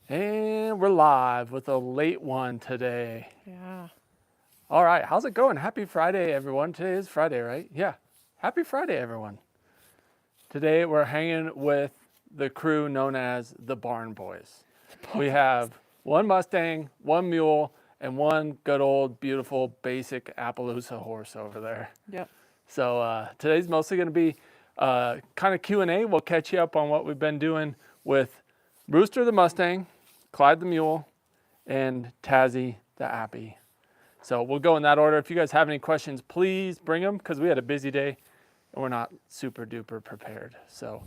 And we're live with a late one today. Yeah. All right, how's it going? Happy Friday, everyone. Today is Friday, right? Yeah. Happy Friday, everyone. Today we're hanging with the crew known as the Barn Boys. We have one Mustang, one Mule, and one good old, beautiful, basic Appaloosa horse over there. Yep. So today's mostly going to be kind of Q&A. We'll catch you up on what we've been doing with Rooster the Mustang, Clyde the Mule, and Tazzy the Appy. So we'll go in that order. If you guys have any questions, please bring them because we had a busy day and we're not super duper prepared. So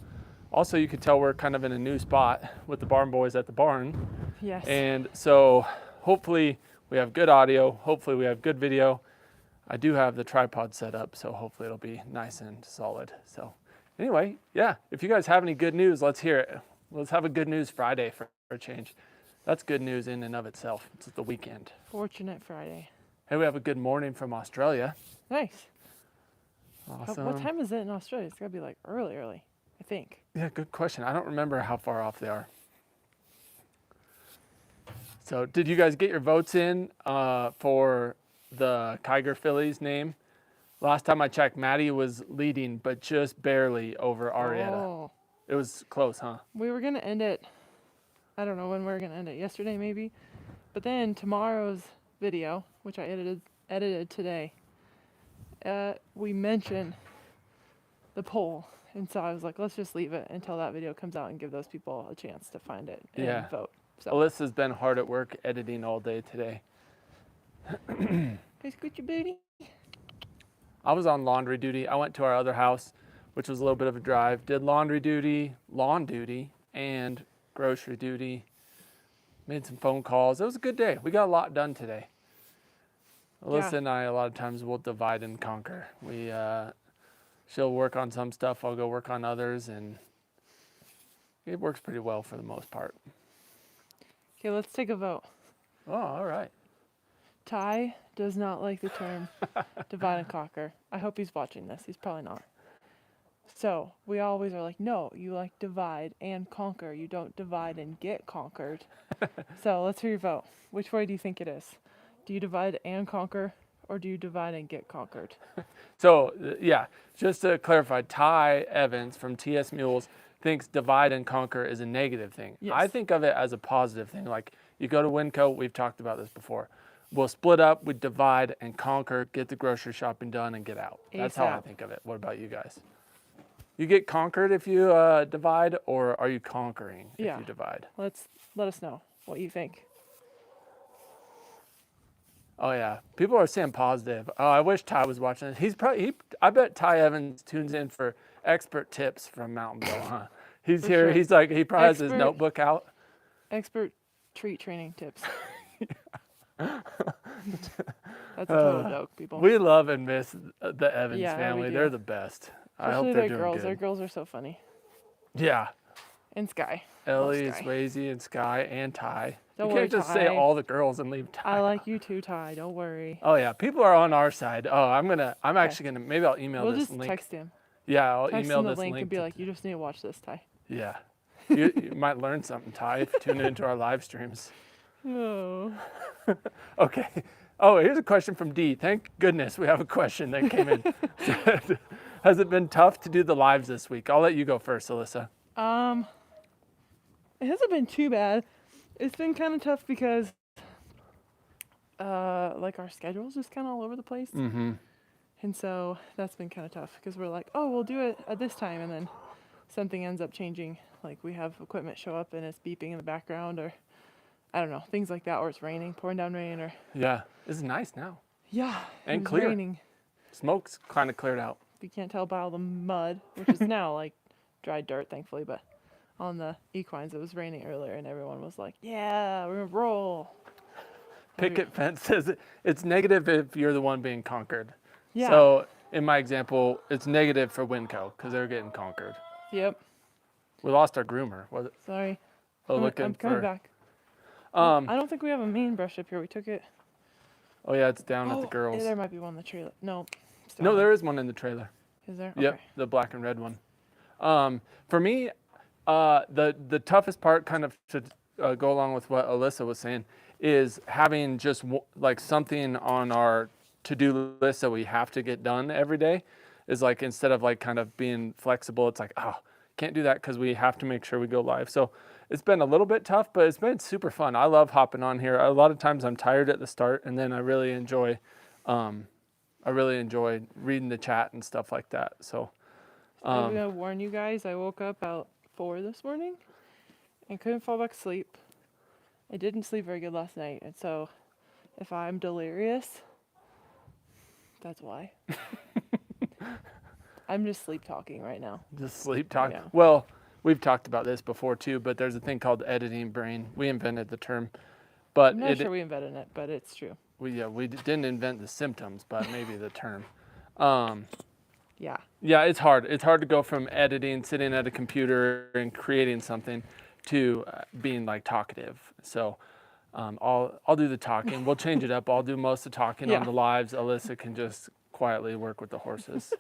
also you can tell we're kind of in a new spot with the Barn Boys at the barn. Yes. And so hopefully we have good audio. Hopefully we have good video. I do have the tripod set up, so hopefully it'll be nice and solid. So anyway, yeah, if you guys have any good news, let's hear it. Let's have a good news Friday for a change. That's good news in and of itself. It's the weekend. Fortunate Friday. Hey, we have a good morning from Australia. Nice. Awesome. What time is it in Australia? It's got to be like early, I think. Yeah, good question. I don't remember how far off they are. So did you guys get your votes in for the Kiger filly's name? Last time I checked, Maddie was leading, but just barely over Arietta. Oh. It was close, huh? We were going to end it, I don't know when we were going to end it, yesterday maybe. But then tomorrow's video, which I edited today, we mentioned the poll. And so I was like, let's just leave it until that video comes out and give those people a chance to find it and vote. So. Alyssa's been hard at work editing all day today. Hey, Scoochie Booty. I was on laundry duty. I went to our other house, which was a little bit of a drive. Did laundry duty, lawn duty, and grocery duty. Made some phone calls. It was a good day. We got a lot done today. Alyssa and I, a lot of times, will divide and conquer. She'll work on some stuff. I'll go work on others, and it works pretty well for the most part. Okay, let's take a vote. Oh, all right. Ty does not like the term divide and conquer. I hope he's watching this. He's probably not. So we always are like, no, you like divide and conquer. You don't divide and get conquered. So let's hear your vote. Which way do you think it is? Do you divide and conquer, or do you divide and get conquered? So, yeah, just to clarify, Ty Evans from TS Mules thinks divide and conquer is a negative thing. Yes. I think of it as a positive thing. Like, you go to Winco, we've talked about this before. We'll split up, we divide and conquer, get the grocery shopping done, and get out. That's how I think of it. What about you guys? You get conquered if you divide, or are you conquering if you divide? Let us know what you think. Oh yeah, people are saying positive. Oh, I wish Ty was watching this. He's probably. I bet Ty Evans tunes in for expert tips from Mountainville, huh? He's For here. sure. He's like, he probably has his notebook out. Expert treat training tips. That's a total joke, people. We love and miss the Evans Yeah, we family. do. They're the best. I hope Especially they're their doing girls. good. Their girls are so funny. Yeah, And Sky. Ellie, Love Sky. Swayze, and Sky, and Ty. Don't You worry, can't just say Ty. all the girls and leave Ty. I like you too, Ty. Don't worry. Oh yeah, people are on our side. Oh, I'm actually gonna. Maybe I'll email We'll this just link. text him. Yeah, I'll Text email him the this link link. and be like, you just need to watch this, Ty. Yeah, you might learn something, Ty, if you tune into our live streams. No. Okay. Oh, here's a question from D. Thank goodness we have a question that came in. Has it been tough to do the lives this week? I'll let you go first, Alyssa. It hasn't been too bad. It's been kind of tough because, like our schedule's just kind of all over the place. Mm-hmm. And so that's been kind of tough because we're like, oh, we'll do it at this time. And then something ends up changing. Like we have equipment show up and it's beeping in the background, or I don't know, things like that, or it's raining, pouring down rain, or. Yeah, this is nice now. Yeah. And it was clear. raining. Smoke's kind of cleared out. You can't tell by all the mud, which is now like dry dirt, thankfully. But on the equines, it was raining earlier and everyone was like, yeah, we're going to roll. Picket fence says it's negative if you're the one being conquered. Yeah. So in my example, it's negative for Winco because they're getting conquered. Yep. We lost our groomer. Was it? Sorry. Oh, I'm coming back. I don't think we have a main brush up here. We took it. Oh yeah, it's down at the girls. There might be one in the trailer. No. No, there is one in the trailer. Is there? Yep, Okay. the black and red one. For me, the toughest part kind of to go along with what Alyssa was saying, is having just like something on our to-do list that we have to get done every day. Is like, instead of like kind of being flexible, it's like, oh, can't do that because we have to make sure we go live. So it's been a little bit tough, but it's been super fun. I love hopping on here. A lot of times I'm tired at the start, and then I really enjoy reading the chat and stuff like that. So I'm gonna warn you guys. I woke up about 4 this morning and couldn't fall back asleep. I didn't sleep very good last night, and so if I'm delirious, that's why. I'm just sleep talking right now. just sleep talk. Yeah. Well, we've talked about this before too, but there's a thing called editing brain. We invented the term, but I'm not sure we invented it, but it's true. we didn't invent the symptoms, but maybe the term. Yeah. Yeah, it's hard. It's hard to go from editing, sitting at a computer and creating something, to being like talkative. So I'll do the talking. We'll change it up. I'll do most of the talking on the lives. Alyssa can just quietly work with the horses.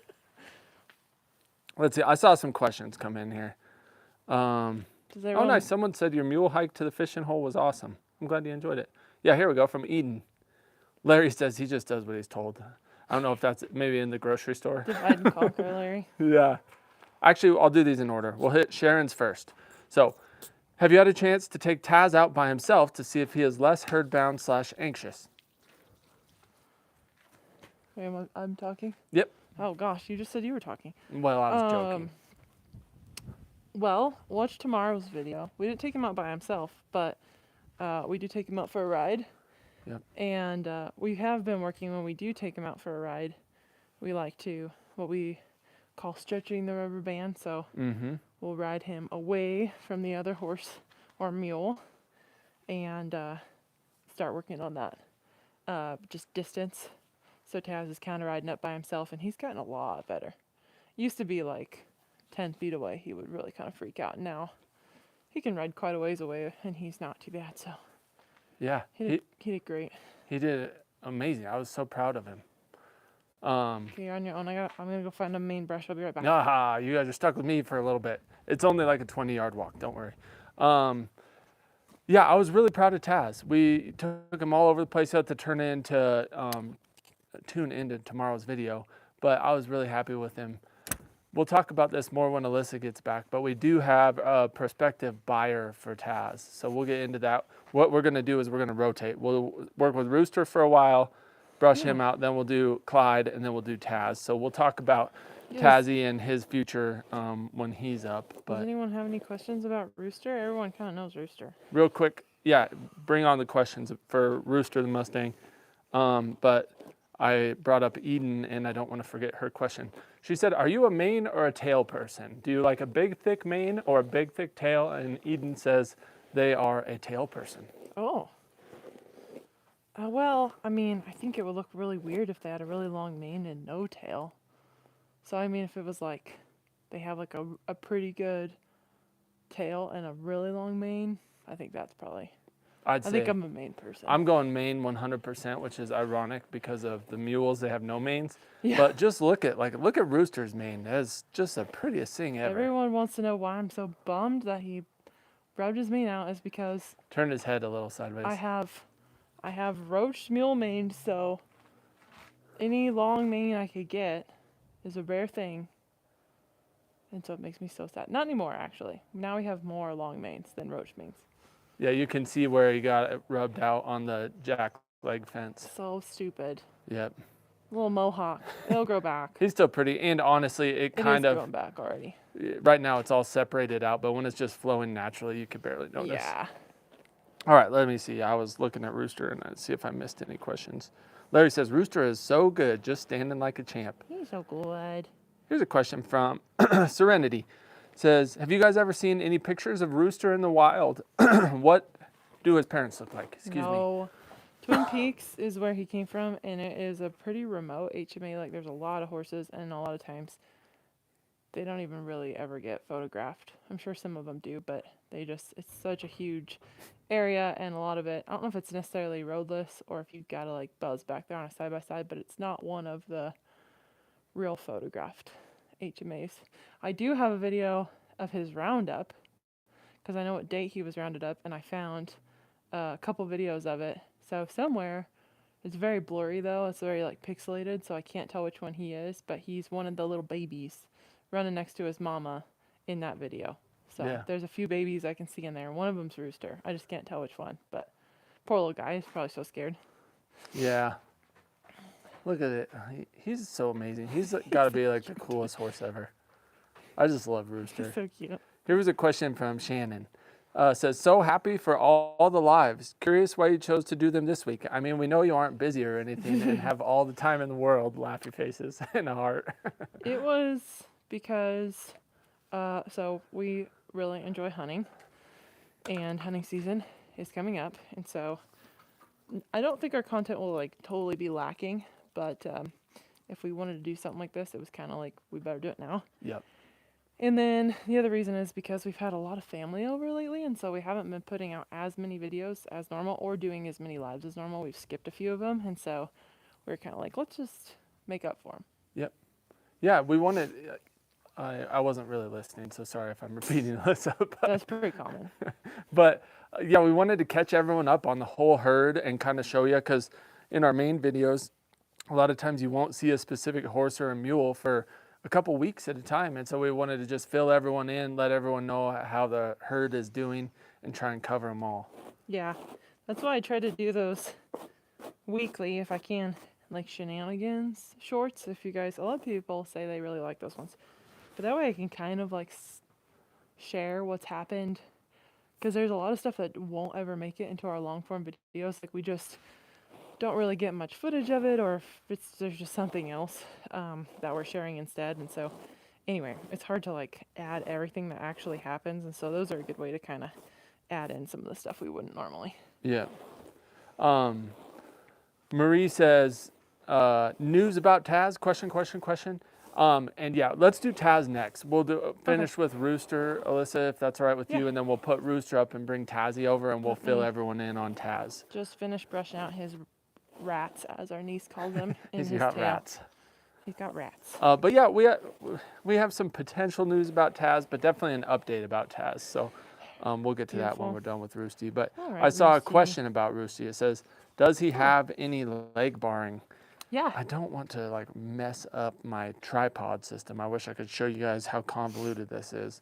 Let's see. I saw some questions come in here. Oh, nice. Someone said your mule hike to the fishing hole was awesome. I'm glad you enjoyed it. Yeah, here we go from Eden. Larry says he just does what he's told. I don't know if that's maybe in the grocery store. Divide and conquer, Larry. Yeah. Actually, I'll do these in order. We'll hit Sharon's first. So, have you had a chance to take Taz out by himself to see if he is less herd-bound / anxious? Wait, I'm talking? Yep. Oh, gosh, you just said you were talking. Well, I was joking. Well, watch tomorrow's video. We didn't take him out by himself, but we do take him out for a ride. Yep. And we have been working, when we do take him out for a ride, we like to, what we call stretching the rubber band. So we'll ride him away from the other horse or mule and start working on that. Just distance. So Taz is kind of riding up by himself, and he's gotten a lot better. Used to be like 10 feet away, he would really kind of freak out. Now he can ride quite a ways away, and he's not too bad. So yeah, he did great. He did amazing. I was so proud of him. Okay, you're on your own. I'm gonna go find a main brush. I'll be right back. Aha, you guys are stuck with me for a little bit. It's only like a 20-yard walk. Don't worry. Yeah, I was really proud of Taz. We took him all over the place. Had to tune into tomorrow's video, but I was really happy with him. We'll talk about this more when Alyssa gets back, but we do have a prospective buyer for Taz, so we'll get into that. What we're going to do is we're going to rotate. We'll work with Rooster for a while, brush him out, then we'll do Clyde, and then we'll do Taz. So we'll talk about Tazzy and his future when he's up. But does anyone have any questions about Rooster? Everyone kind of knows Rooster. Real quick, yeah, bring on the questions for Rooster the Mustang. But I brought up Eden, and I don't want to forget her question. She said, are you a mane or a tail person? Do you like a big, thick mane or a big, thick tail? And Eden says they are a tail person. Oh. Well, I mean, I think it would look really weird if they had a really long mane and no tail. So, I mean, if it was like they have like a pretty good tail and a really long mane, I think that's probably... I think I'm a mane person. I'm going mane 100%, which is ironic because of the mules. They have no manes. Yeah. But just look at Rooster's mane. That's just the prettiest thing ever. Everyone wants to know why I'm so bummed that he rubbed his mane out is because... Turned his head a little sideways. I have roached mule mane, so any long mane I could get is a rare thing. And so it makes me so sad. Not anymore, actually. Now we have more long manes than roach manes. Yeah, you can see where he got it rubbed out on the jack leg fence. So stupid. Yep. Little mohawk. It'll grow back. He's still pretty, and honestly, it kind is of growing back already. Right now, it's all separated out, but when it's just flowing naturally, you could barely notice. Yeah. All right, let me see. I was looking at Rooster and I'd see if I missed any questions. Larry says, Rooster is so good, just standing like a champ. He's so good. Here's a question from Serenity. Says, have you guys ever seen any pictures of Rooster in the wild? What do his parents look like? Excuse me. Twin Peaks is where he came from, and it is a pretty remote HMA. Like, there's a lot of horses, and a lot of times they don't even really ever get photographed. I'm sure some of them do, but it's such a huge area, and a lot of it, I don't know if it's necessarily roadless or if you've got to like buzz back there on a side-by-side, but it's not one of the real photographed HMAs. I do have a video of his roundup, because I know what date he was rounded up, and I found a couple videos of it. So somewhere, it's very blurry though. It's very like pixelated, so I can't tell which one he is. But he's one of the little babies running next to his mama in that video. So Yeah. there's a few babies I can see in there. One of them's Rooster. I just can't tell which one. But poor little guy. He's probably so scared. Yeah. Look at it. He's so amazing. He's got to be like the coolest horse ever. I just love Rooster. He's so cute. Here was a question from Shannon. Says, so happy for all the lives. Curious why you chose to do them this week. I mean, we know you aren't busy or anything and have all the time in the world, laughy faces and a heart. It was because, so we really enjoy hunting, and hunting season is coming up, and so I don't think our content will like totally be lacking, but if we wanted to do something like this, it was kind of like we better do it now. Yep. And then the other reason is because we've had a lot of family over lately, and so we haven't been putting out as many videos as normal or doing as many lives as normal. We've skipped a few of them, and so we're kind of like, let's just make up for them. Yep. Yeah, we wanted. I wasn't really listening, so sorry if I'm repeating Alyssa. That's pretty common. But yeah, we wanted to catch everyone up on the whole herd and kind of show you, because in our main videos, a lot of times you won't see a specific horse or a mule for a couple weeks at a time. And so we wanted to just fill everyone in, let everyone know how the herd is doing, and try and cover them all. Yeah, that's why I try to do those weekly if I can, like shenanigans shorts. If you guys, a lot of people say they really like those ones, but that way I can kind of like share what's happened, because there's a lot of stuff that won't ever make it into our long form videos. Like we just don't really get much footage of it, or if there's just something else that we're sharing instead. And so anyway, it's hard to like add everything that actually happens, and so those are a good way to kind of add in some of the stuff we wouldn't normally. Yeah. Marie says, news about Taz? Question. And yeah, let's do Taz next. We'll finish with Rooster, Alyssa, if that's all right with you, and then we'll put Rooster up and bring Tazzy over, and we'll fill everyone in on Taz. Just finished brushing out his rats, as our niece calls them. He's got rats. He's got rats. But yeah, we have some potential news about Taz, but definitely an update about Taz. So we'll get to that when we're done with Roosty. But right, I saw Roosty. a question about Roosty. It says, does he have any leg barring? Yeah. I don't want to like mess up my tripod system. I wish I could show you guys how convoluted this is.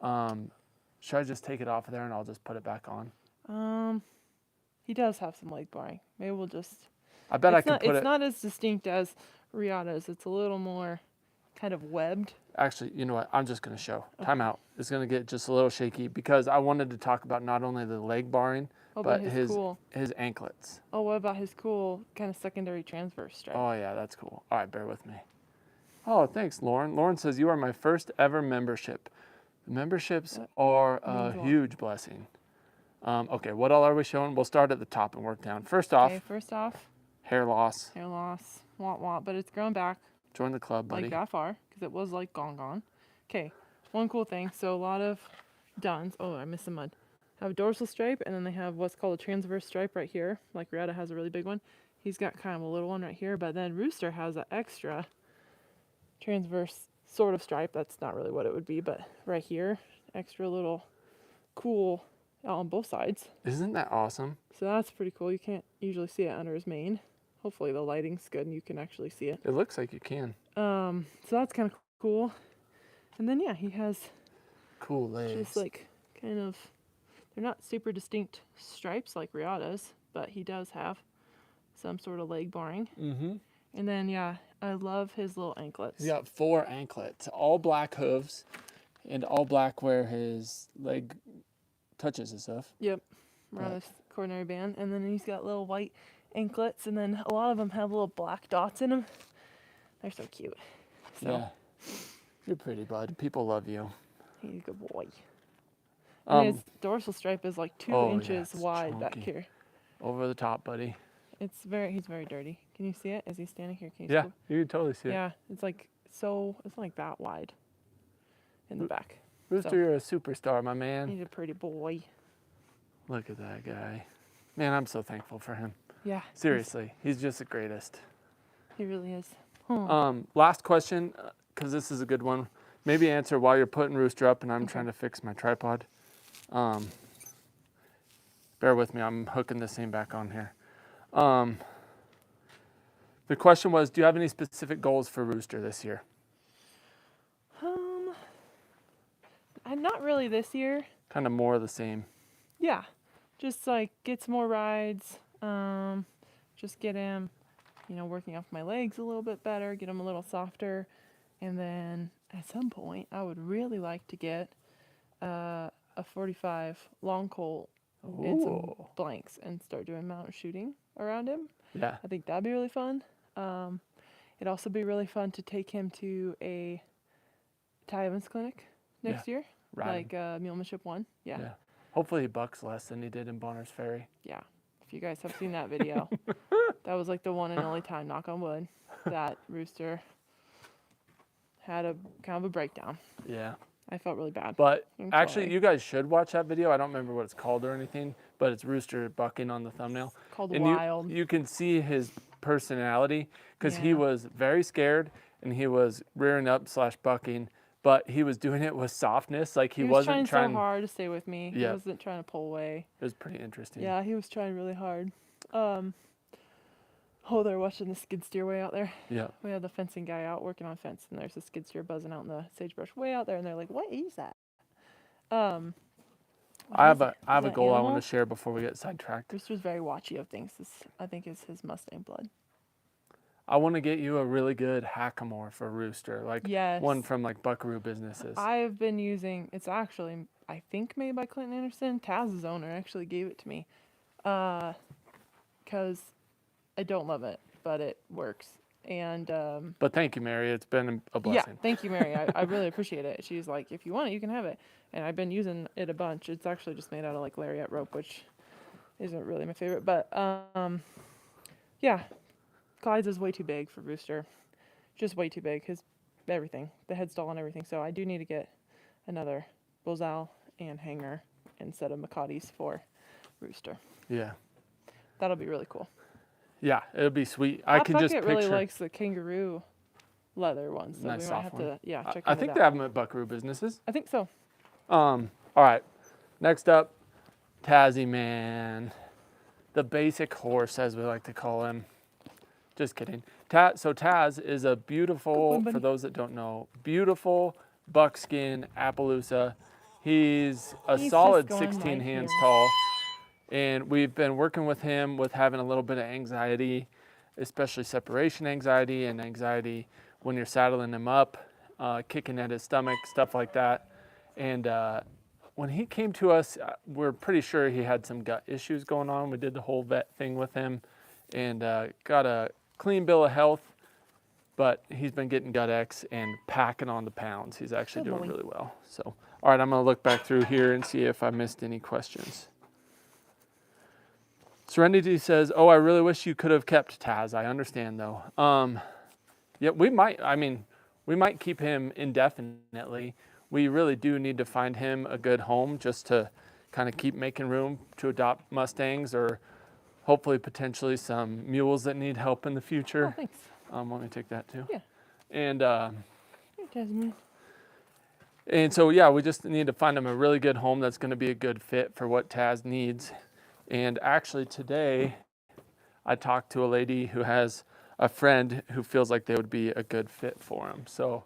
Should I just take it off of there and I'll just put it back on? He does have some leg barring. Maybe we'll just. I bet I can put it. It's not as distinct as Riata's. It's a little more kind of webbed. Actually, you know what? I'm just going to show. Okay. Time out. It's going to get just a little shaky because I wanted to talk about not only the leg barring, but his anklets. Oh, what about his cool kind of secondary transverse stripe? Oh, yeah, that's cool. All right, bear with me. Oh, thanks, Lauren. Lauren says, you are my first ever membership. The memberships are a huge blessing. Okay, what all are we showing? We'll start at the top and work down. First off, hair loss. Hair loss. Want, but it's grown back. Join the club, buddy. Like that far, because it was like gone. Okay, one cool thing. So a lot of duns. Oh, I missed some mud. Have a dorsal stripe, and then they have what's called a transverse stripe right here. Like Riata has a really big one. He's got kind of a little one right here, but then Rooster has an extra transverse sort of stripe. That's not really what it would be, but right here, extra little cool on both sides. Isn't that awesome? So that's pretty cool. You can't usually see it under his mane. Hopefully the lighting's good and you can actually see it. It looks like you can. So that's kind of cool. And then yeah, he has cool legs. Just like kind of, they're not super distinct stripes like Riata's, but he does have some sort of leg barring. Mm-hmm. And then yeah, I love his little anklets. He's got 4 anklets, all black hooves, and all black where his leg touches and stuff. Yep, around this coronary band. And then he's got little white anklets, and then a lot of them have little black dots in them. They're so cute. So, yeah, you're pretty, bud. People love you. He's a good boy. And his dorsal stripe is like 2 inches wide chunky. back here. Over the top, buddy. He's very dirty. Can you see it? Is he standing here? Can you yeah, you can totally see it. Yeah, it's like it's like that wide in the back. Rooster, you're a superstar, my man. He's a pretty boy. Look at that guy. Man, I'm so thankful for him. Yeah. Seriously, he's just the greatest. He really is. Last question, because this is a good one. Maybe answer while you're putting Rooster up and I'm trying to fix my tripod. Bear with me, I'm hooking this thing back on here. The question was, do you have any specific goals for Rooster this year? Not really this year. Kind of more of the same. Yeah, just like get some more rides. Just get him, working off my legs a little bit better, get him a little softer, and then at some point I would really like to get a 45 long colt and some blanks and start doing mountain shooting around him. Yeah. I think that'd be really fun. It'd also be really fun to take him to a Ty Evans clinic next year, like Mulemanship 1. Yeah. Hopefully he bucks less than he did in Bonner's Ferry. Yeah. If you guys have seen that video, that was like the one and only time, knock on wood, that Rooster had a kind of a breakdown. Yeah. I felt really bad. But actually, you guys should watch that video. I don't remember what it's called or anything, but it's Rooster bucking on the thumbnail. It's called and Wild. You can see his personality because he was very scared and he was rearing up / bucking, but he was doing it with softness. Like he wasn't trying so hard to stay with me. He wasn't trying to pull away. It was pretty interesting. Yeah, he was trying really hard. They're watching the skid steer way out there. Yeah. We had the fencing guy out working on fence, and there's a skid steer buzzing out in the sagebrush way out there, and they're like, "What is that?" I have a goal I want to share before we get sidetracked. Rooster's very watchy of things. This, I think, is his Mustang blood. I want to get you a really good hackamore for Rooster, like one from like Buckaroo Businesses. I've been using. It's actually, I think, made by Clinton Anderson. Taz's owner actually gave it to me, because I don't love it, but it works. And but thank you, Mary. It's been a blessing. Yeah, thank you, Mary. I really appreciate it. She's like, if you want it, you can have it. And I've been using it a bunch. It's actually just made out of like lariat rope, which isn't really my favorite. But yeah, Clyde's is way too big for Rooster. Just way too big. Everything, the head stall and everything. So I do need to get another Bozal and hanger instead of McCarty's for Rooster. Yeah. That'll be really cool. Yeah, it'll be sweet. I can just picture. Really likes the kangaroo leather ones. So nice we might soft have one. to, check into I think that. they have them at Buckaroo Businesses. I think so. All right. Next up, Tazzy Man. The basic horse, as we like to call him. Just kidding. So Taz is a beautiful, for those that don't know, beautiful buckskin Appaloosa. He's solid 16 hands tall. And we've been working with him with having a little bit of anxiety, especially separation anxiety and anxiety when you're saddling him up, kicking at his stomach, stuff like that. And when he came to us, we're pretty sure he had some gut issues going on. We did the whole vet thing with him and got a clean bill of health, but he's been getting gut X and packing on the pounds. He's actually doing really well. So, all right, I'm going to look back through here and see if I missed any questions. Serenity says, "Oh, I really wish you could have kept Taz. I understand though." Yeah, we might keep him indefinitely. We really do need to find him a good home just to kind of keep making room to adopt Mustangs or hopefully potentially some mules that need help in the future. Oh, thanks. Want me to take that too? Yeah. And Jasmine. And so yeah, we just need to find him a really good home that's going to be a good fit for what Taz needs. And actually today, I talked to a lady who has a friend who feels like they would be a good fit for him. So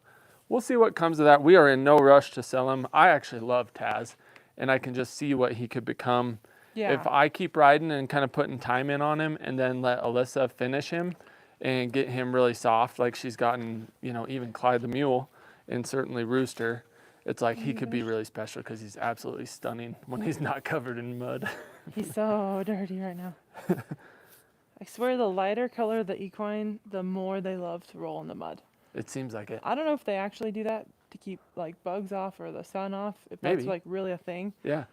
we'll see what comes of that. We are in no rush to sell him. I actually love Taz, and I can just see what he could become. Yeah. If I keep riding and kind of putting time in on him and then let Alyssa finish him and get him really soft like she's gotten, even Clyde the Mule and certainly Rooster, it's like he could be really special because he's absolutely stunning when he's not covered in mud. He's so dirty right now. I swear the lighter color the equine, the more they love to roll in the mud. It seems like it. I don't know if they actually do that to keep like bugs off or the sun off, if that's like really a thing. Yeah.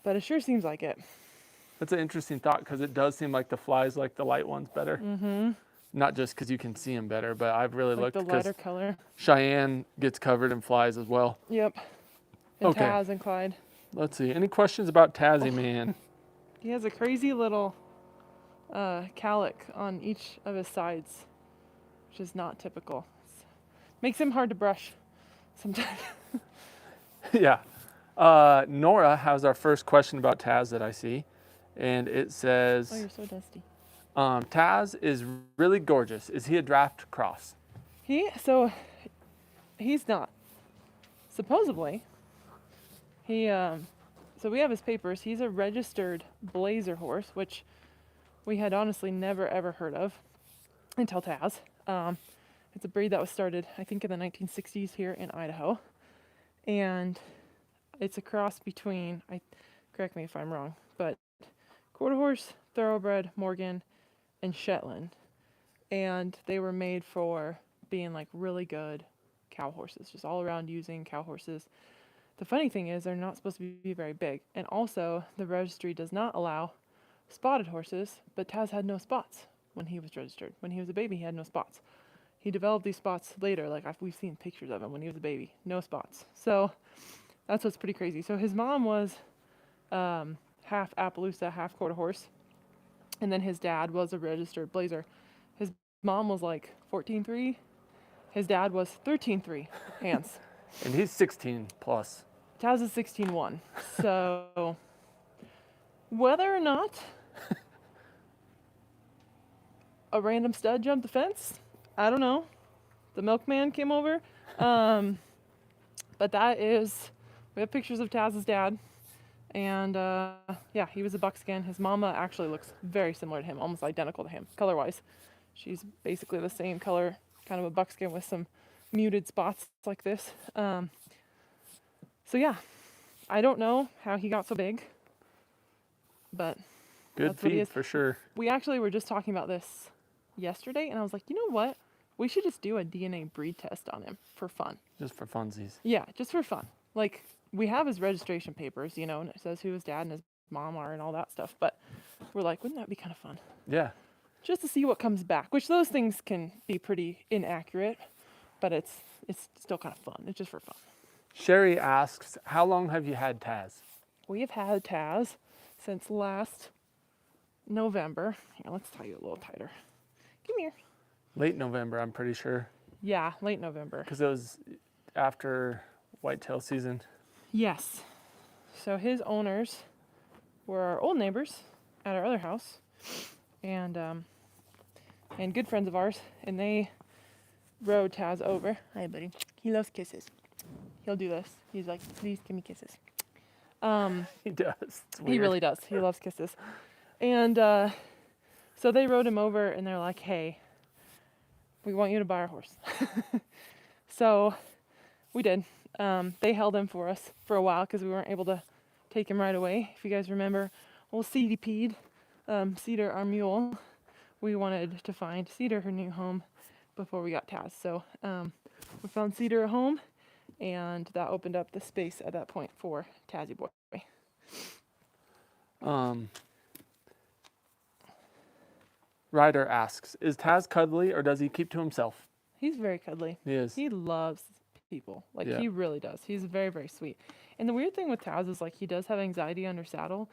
But it sure seems like it. That's an interesting thought because it does seem like the flies like the light ones better. Mm-hmm. Not just because you can see them better, but I've really like looked the lighter color. Cheyenne gets covered in flies as well. Yep. And Taz and Clyde. Let's see. Any questions about Tazzy Man? He has a crazy little calic on each of his sides, which is not typical. Makes him hard to brush sometimes. Yeah. Nora has our first question about Taz that I see, and it says, Oh, you're so dusty. Taz is really gorgeous. Is he a draft cross? So he's not. Supposedly, so we have his papers. He's a registered blazer horse, which we had honestly never ever heard of until Taz. It's a breed that was started, I think, in the 1960s here in Idaho, and it's a cross between, correct me if I'm wrong, but quarter horse, thoroughbred, Morgan, and Shetland, and they were made for being like really good cow horses, just all around using cow horses. The funny thing is they're not supposed to be very big, and also the registry does not allow spotted horses, but Taz had no spots when he was registered. When he was a baby, he had no spots. He developed these spots later, like we've seen pictures of him when he was a baby, no spots. So that's what's pretty crazy. So his mom was half Appaloosa, half quarter horse, and then his dad was a registered blazer. His mom was like 14.3. His dad was 13.3 hands. And he's 16 plus. Taz is 16.1. So whether or not a random stud jumped the fence, I don't know. The milkman came over. But we have pictures of Taz's dad. And yeah, he was a buckskin. His mama actually looks very similar to him, almost identical to him, color-wise. She's basically the same color, kind of a buckskin with some muted spots like this. So yeah, I don't know how he got so big, but Good that's what he feed is. for sure. We actually were just talking about this yesterday, and I was like, you know what? We should just do a DNA breed test on him for fun. Just for funsies. Yeah, just for fun. Like, we have his registration papers, you know, and it says who his dad and his mom are and all that stuff, but we're like, wouldn't that be kind of fun? Yeah. Just to see what comes back, which those things can be pretty inaccurate, but it's still kind of fun. It's just for fun. Sherry asks, how long have you had Taz? We have had Taz since last November. Here, let's tie you a little tighter. Come here. Late November, I'm pretty sure. Yeah, late November. Because it was after whitetail season. Yes. So his owners were our old neighbors at our other house, and good friends of ours, and they rode Taz over. Hi, buddy. He loves kisses. He'll do this. He's like, please give me kisses. He does. It's He weird. really does. He loves kisses. And so they rode him over, and they're like, hey, we want you to buy our horse. So we did. They held him for us for a while because we weren't able to take him right away. If you guys remember, old CDP'd, Cedar, our mule. We wanted to find Cedar her new home before we got Taz. So we found Cedar a home, and that opened up the space at that point for Tazzy Boy. Ryder asks, is Taz cuddly or does he keep to himself? He's very cuddly. He is. He loves people. Like, Yeah. he really does. He's very, very sweet. And the weird thing with Taz is, like, he does have anxiety under saddle.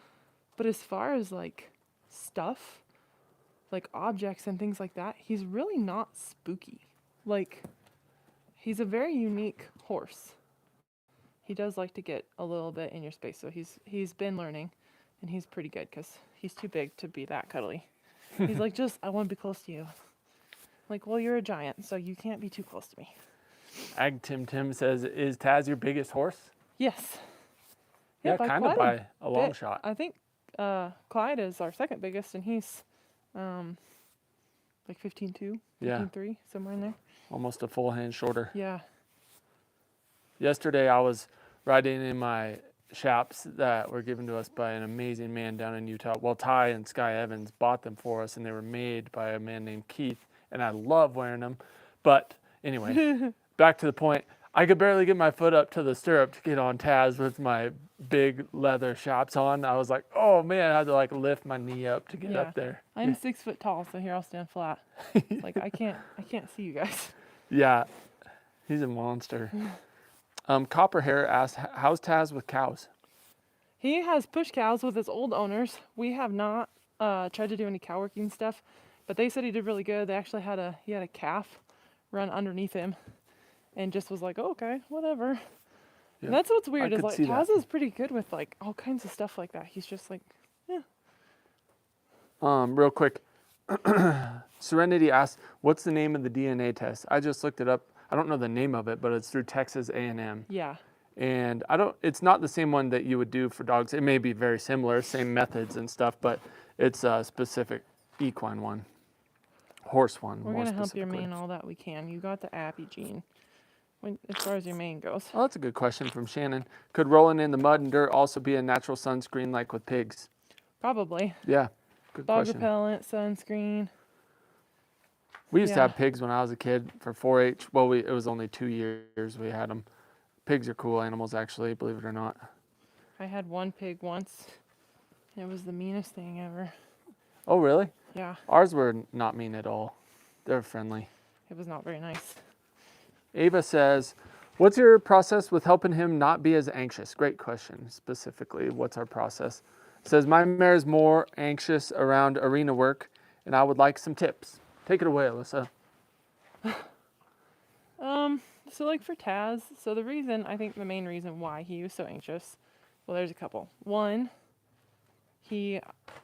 But as far as, like, stuff, like objects and things like that, he's really not spooky. Like, he's a very unique horse. He does like to get a little bit in your space. So he's been learning, and he's pretty good because he's too big to be that cuddly. He's like, I want to be close to you. Like, well, you're a giant, so you can't be too close to me. Ag Tim says, is Taz your biggest horse? Yes. Yeah, by kind of quite by a long bit. shot. I think Clyde is our second biggest, and he's like 15.2, 15.3, somewhere in there. Almost a full hand shorter. Yeah. Yesterday I was riding in my chaps that were given to us by an amazing man down in Utah. Well, Ty and Sky Evans bought them for us, and they were made by a man named Keith, and I love wearing them. But anyway, back to the point. I could barely get my foot up to the stirrup to get on Taz with my big leather chaps on. I was like, oh man, I had to like lift my knee up to get up there. I'm 6 foot tall, so here I'll stand flat. It's like I can't see you guys. Yeah, he's a monster. Copperhair asks, how's Taz with cows? He has push cows with his old owners. We have not tried to do any cow working stuff, but they said he did really good. They actually had a calf run underneath him, and just was like, oh, okay, whatever. And that's what's weird is could like see that. Taz is pretty good with like all kinds of stuff like that. He's just like, yeah. Real quick, Serenity asked, "What's the name of the DNA test?" I just looked it up. I don't know the name of it, but it's through Texas A&M. Yeah. And it's not the same one that you would do for dogs. It may be very similar, same methods and stuff, but it's a specific equine one, horse one. We're more going to help your specifically. mane all that we can. You got the appy gene as far as your mane goes. Oh, that's a good question from Shannon. Could rolling in the mud and dirt also be a natural sunscreen like with pigs? Probably. Yeah, good Bog question. repellent, sunscreen. We used to Yeah. have pigs when I was a kid for 4-H. Well, it was only 2 years we had them. Pigs are cool animals, actually, believe it or not. I had one pig once. It was the meanest thing ever. Oh, really? Yeah, Ours were not mean at all. They're friendly. it was not very nice. Ava says, "What's your process with helping him not be as anxious?" Great question. Specifically, what's our process? Says, "My mare is more anxious around arena work, and I would like some tips." Take it away, Alyssa. So like for Taz, so I think the main reason why he was so anxious, well, there's a couple. One, he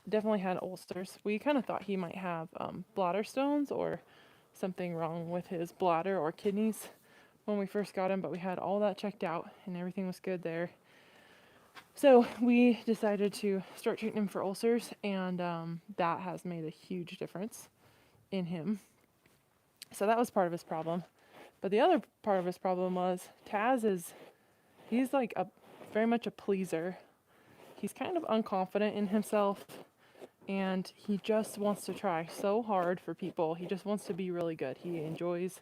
definitely had ulcers. We kind of thought he might have bladder stones or something wrong with his bladder or kidneys when we first got him, but we had all that checked out and everything was good there. So we decided to start treating him for ulcers, and that has made a huge difference in him. So that was part of his problem. But the other part of his problem was he's like very much a pleaser. He's kind of unconfident in himself, and he just wants to try so hard for people. He just wants to be really good. He enjoys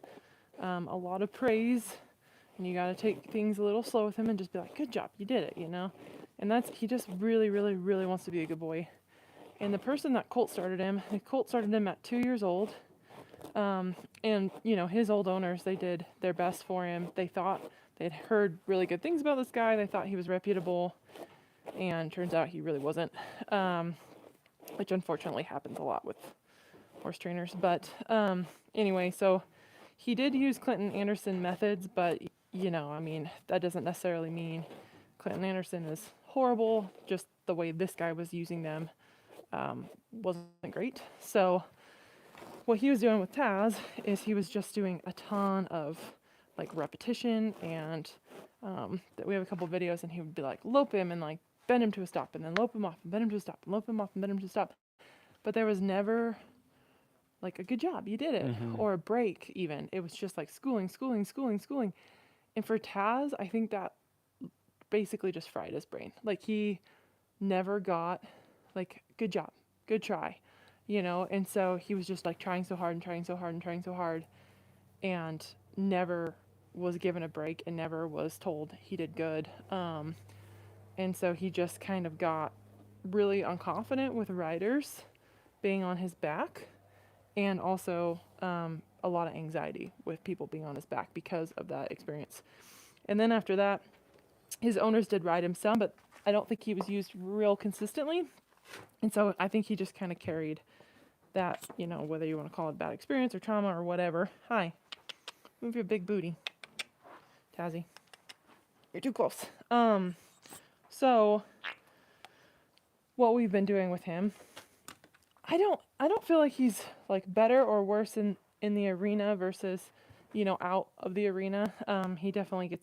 a lot of praise, and you got to take things a little slow with him and just be like, "Good job, you did it," you know? And he just really, really, really wants to be a good boy. And the person that Colt started him at 2 years old. And, you know, his old owners, they did their best for him. They thought they'd heard really good things about this guy. They thought he was reputable, and turns out he really wasn't, which unfortunately happens a lot with horse trainers. But anyway, so he did use Clinton Anderson methods, but, you know, I mean, that doesn't necessarily mean Clinton Anderson is horrible. Just the way this guy was using them wasn't great. So what he was doing with Taz is he was just doing a ton of like repetition, and we have a couple videos, and he would be like lope him and like bend him to a stop, and then lope him off and bend him to a stop, and lope him off and bend him to a stop. But there was never like a good job, you did it, or a break even. It was just like schooling. And for Taz, I think that basically just fried his brain. Like he never got like good job, good try. You know, and so he was just like trying so hard and never was given a break and never was told he did good. And so he just kind of got really unconfident with riders being on his back, and also a lot of anxiety with people being on his back because of that experience. And then after that, his owners did ride him some, but I don't think he was used real consistently. And so I think he just kind of carried that, you know, whether you want to call it bad experience or trauma or whatever. Hi. Move your big booty. Tazzy. You're too close. So what we've been doing with him, I don't feel like he's like better or worse in the arena versus, you know, out of the arena. He definitely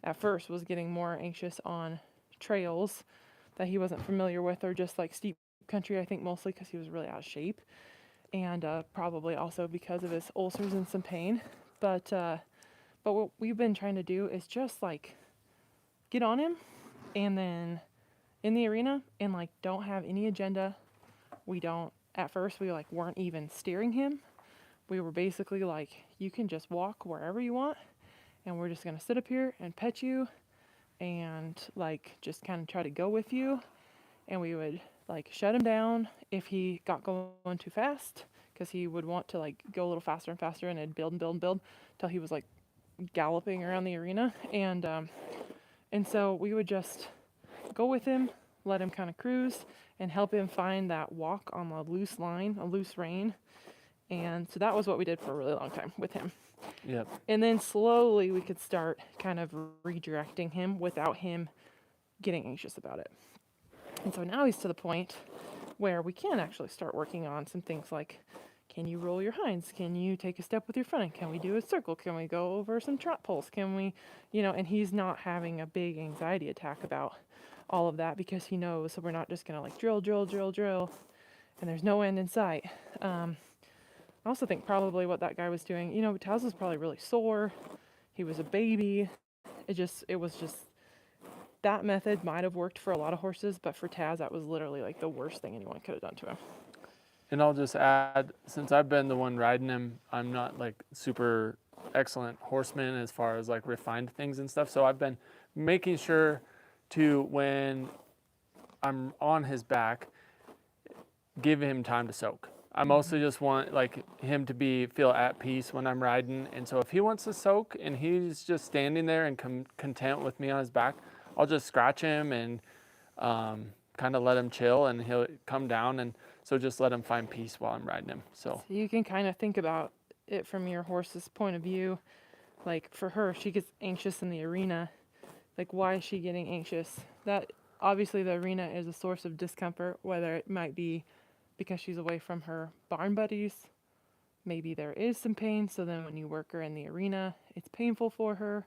at first was getting more anxious on trails that he wasn't familiar with, or just like steep country, I think mostly because he was really out of shape, and probably also because of his ulcers and some pain. But what we've been trying to do is just like get on him, and then in the arena, and like don't have any agenda. At first we like weren't even steering him. We were basically like, you can just walk wherever you want, and we're just gonna sit up here and pet you and like just kind of try to go with you. And we would like shut him down if he got going too fast, because he would want to like go a little faster and faster, and it'd build till he was like galloping around the arena. And so we would just go with him, let him kind of cruise, and help him find that walk on a loose line, a loose rein. And so that was what we did for a really long time with him. Yep. And then slowly we could start kind of redirecting him without him getting anxious about it. And so now he's to the point where we can actually start working on some things like, can you roll your hinds? Can you take a step with your front end? Can we do a circle? Can we go over some trot poles? Can we, and he's not having a big anxiety attack about all of that because he knows, so we're not just going to like drill, and there's no end in sight. I also think probably what that guy was doing, Taz was probably really sore. He was a baby. It was just, that method might have worked for a lot of horses, but for Taz, that was literally like the worst thing anyone could have done to him. And I'll just add, since I've been the one riding him, I'm not like super excellent horseman as far as like refined things and stuff. So I've been making sure to, when I'm on his back, give him time to soak. I mostly just want like him to feel at peace when I'm riding. And so if he wants to soak and he's just standing there and content with me on his back, I'll just scratch him and kind of let him chill, and he'll come down. And so just let him find peace while I'm riding him. So you can kind of think about it from your horse's point of view. Like for her, she gets anxious in the arena. Like, why is she getting anxious? That obviously the arena is a source of discomfort, whether it might be because she's away from her barn buddies. Maybe there is some pain, so then when you work her in the arena, it's painful for her.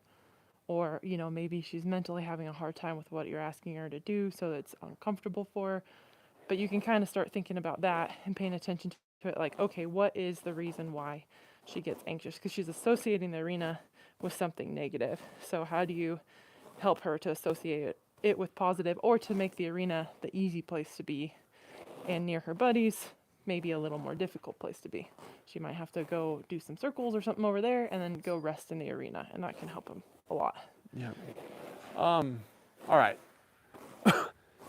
Or, maybe she's mentally having a hard time with what you're asking her to do, so it's uncomfortable for her. But you can kind of start thinking about that and paying attention to it. Like, okay, what is the reason why she gets anxious? Because she's associating the arena with something negative. So how do you help her to associate it with positive, or to make the arena the easy place to be, and near her buddies, maybe a little more difficult place to be? She might have to go do some circles or something over there and then go rest in the arena, and that can help him a lot. yeah. All right.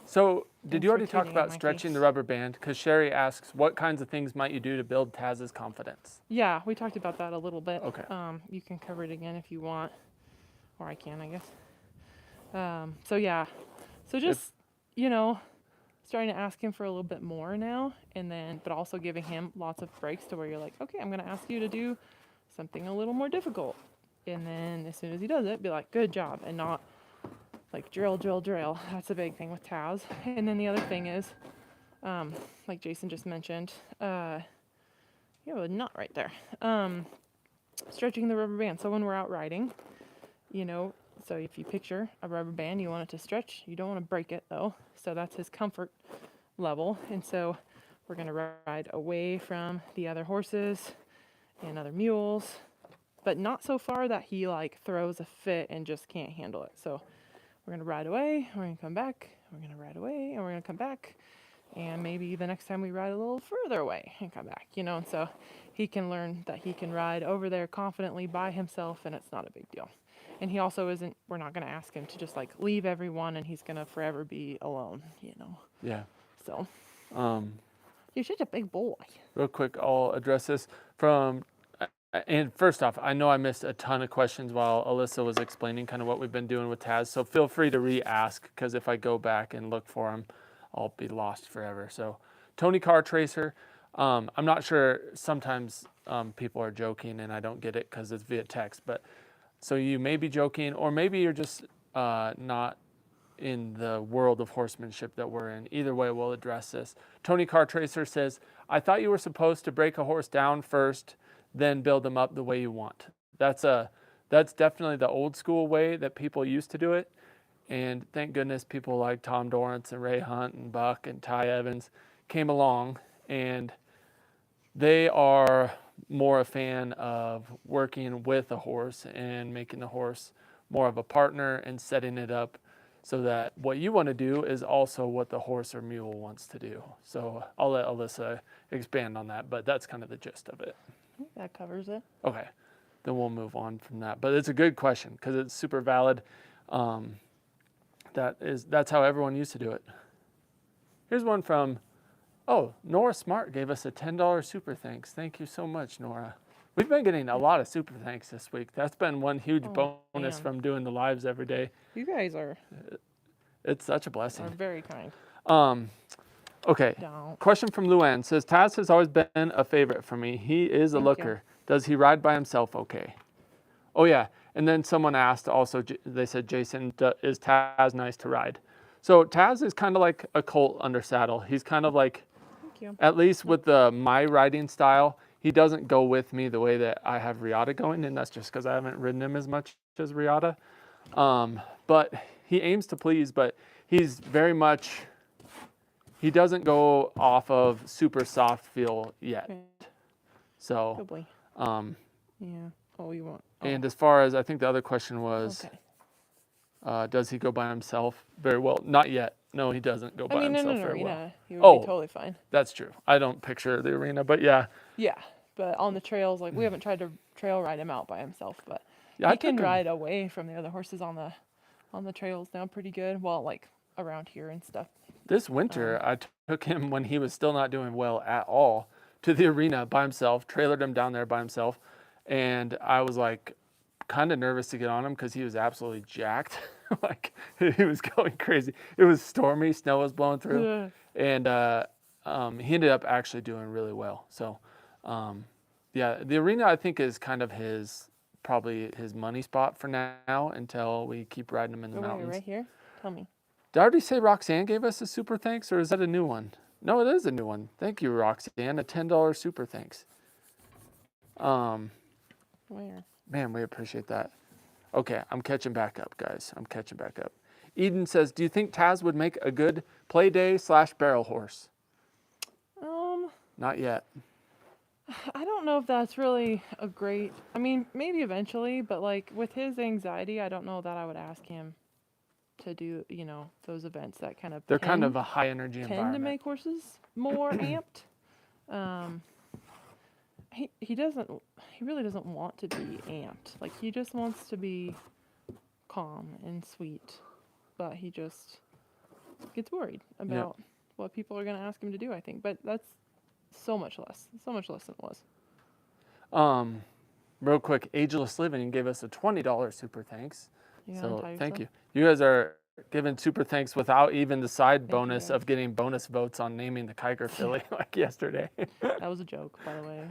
So did you already talk about stretching the rubber band? Because Sherry asks, what kinds of things might you do to build Taz's confidence? Yeah, we talked about that a little bit. Okay. You can cover it again if you want, or I can, I guess. So just, starting to ask him for a little bit more now, but also giving him lots of breaks to where you're like, okay, I'm going to ask you to do something a little more difficult. And then as soon as he does it, be like, good job, and not like drill. That's a big thing with Taz. And then the other thing is, like Jason just mentioned, you have a nut right there. Stretching the rubber band. So when we're out riding, so if you picture a rubber band, you want it to stretch. You don't want to break it though. So that's his comfort level. And so we're going to ride away from the other horses and other mules, but not so far that he like throws a fit and just can't handle it. So we're going to ride away, we're going to come back, we're going to ride away, and we're going to come back. And maybe the next time we ride a little further away and come back, and so he can learn that he can ride over there confidently by himself, and it's not a big deal. And he also we're not going to ask him to just like leave everyone and he's going to forever be alone, Yeah. So, you're such a big boy. Real quick, I'll address this and first off, I know I missed a ton of questions while Alyssa was explaining kind of what we've been doing with Taz. So feel free to re-ask, because if I go back and look for them, I'll be lost forever. So Tony Car Tracer, I'm not sure, sometimes people are joking and I don't get it because it's via text, but so you may be joking, or maybe you're just not in the world of horsemanship that we're in. Either way, we'll address this. Tony Car Tracer says, I thought you were supposed to break a horse down first, then build them up the way you want. That's definitely the old school way that people used to do it. And thank goodness people like Tom Dorrance and Ray Hunt and Buck and Ty Evans came along, and they are more a fan of working with a horse and making the horse more of a partner and setting it up so that what you want to do is also what the horse or mule wants to do. So I'll let Alyssa expand on that, but that's kind of the gist of it. That covers it. Okay, then we'll move on from that. But it's a good question because it's super valid. That's how everyone used to do it. Here's one from, Nora Smart gave us a $10 super thanks. Thank you so much, Nora. We've been getting a lot of super thanks this week. That's been one huge bonus from doing the lives every day. You guys are. It's such a blessing. Are very kind. Okay. Don't. Question from Luann says, Taz has always been a favorite for me. He is a Thank you. looker. Does he ride by himself okay? Oh, yeah. And then someone asked also, they said, Jason, is Taz nice to ride? So Taz is kind of like a colt under saddle. He's kind of like, Thank you. at least with my riding style, he doesn't go with me the way that I have Riata going. And that's just because I haven't ridden him as much as Riata. But he aims to please, but he's very much, he doesn't go off of super soft feel yet. Okay. So, Good boy. Yeah. Oh, you want. Oh. and as far as, I think the other question was, Okay. does he go by himself? Very well. Not yet. No, he doesn't go by in himself an very arena, well. he would Oh. be totally fine. That's true. I don't picture the arena, but yeah. Yeah, but on the trails, like we haven't tried to trail ride him out by himself, but Yeah, I he can took him- ride away from the other horses on the trails now pretty good. Well, like around here and stuff. This winter, I took him when he was still not doing well at all to the arena by himself, trailered him down there by himself. And I was like kind of nervous to get on him because he was absolutely jacked. Like he was going crazy. It was stormy, snow was blowing through. Ugh. And he ended up actually doing really well. So, yeah, the arena I think is kind of probably his money spot for now until we keep riding him in the Oh, wait, mountains. right here? Tell me. Did I already say Roxanne gave us a super thanks, or is that a new one? No, it is a new one. Thank you, Roxanne. A $10 super thanks. Where? Man, we appreciate that. Okay, I'm catching back up, guys. I'm catching back up. Eden says, do you think Taz would make a good play day / barrel horse? Not yet. I don't know if that's really a great. I mean, maybe eventually, but like with his anxiety, I don't know that I would ask him to do, those events that kind of. They're kind of a high energy tend to environment. make horses more amped. He really doesn't want to be amped. Like he just wants to be calm and sweet, but he just gets worried about what people are going to ask him to do, I think. But that's so much less than it was. Real quick, Ageless Living gave us a $20 super thanks. You So untie thank yourself? you. You guys are giving super thanks without even the side you, bonus guys. of getting bonus votes on naming the Kiger filly like yesterday. That was a joke, by the way.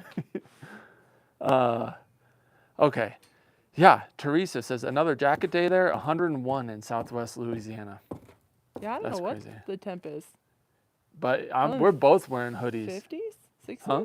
Okay. Yeah, Teresa says another jacket day there, 101 in Southwest Louisiana. Yeah, I don't That's know what crazy. the temp is. But Probably we're both wearing hoodies. 50s? 60s? Huh?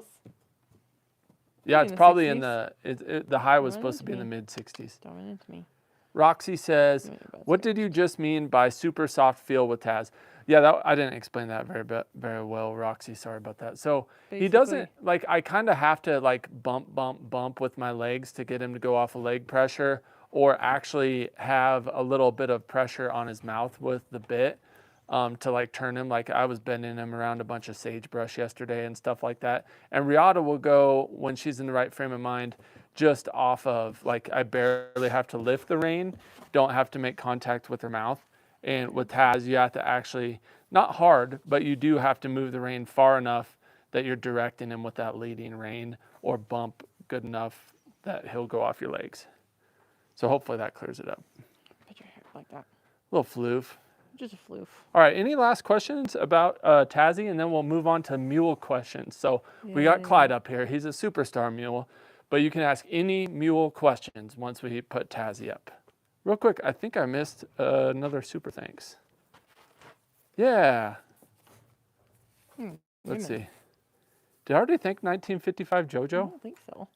Yeah, Maybe it's in the probably in 60s? the high was Don't supposed to be run in the into mid-60s. Don't run into me. Roxy says, You ain't about to what say did you just mean by super soft feel with Taz? Yeah, I didn't explain that very well, Roxy. Sorry about that. So he doesn't, like, I kind of have to, like, bump with my legs to get him to go off of leg pressure, or actually have a little bit of pressure on his mouth with the bit to, like, turn him. Like, I was bending him around a bunch of sagebrush yesterday and stuff like that. And Riata will go, when she's in the right frame of mind, just off of, like, I barely have to lift the rein, don't have to make contact with her mouth. And with Taz, you have to actually, not hard, but you do have to move the rein far enough that you're directing him with that leading rein, or bump good enough that he'll go off your legs. So hopefully that clears it up. Put your hair like that. Little floof. Just a floof. All right, any last questions about Tazzy? And then we'll move on to mule questions. So we got Clyde up here. He's a superstar mule, but you can ask any mule questions once we put Tazzy up. Real quick, I think I missed another super thanks. Yeah. Let's see. Did I already thank 1955 JoJo? I don't think so.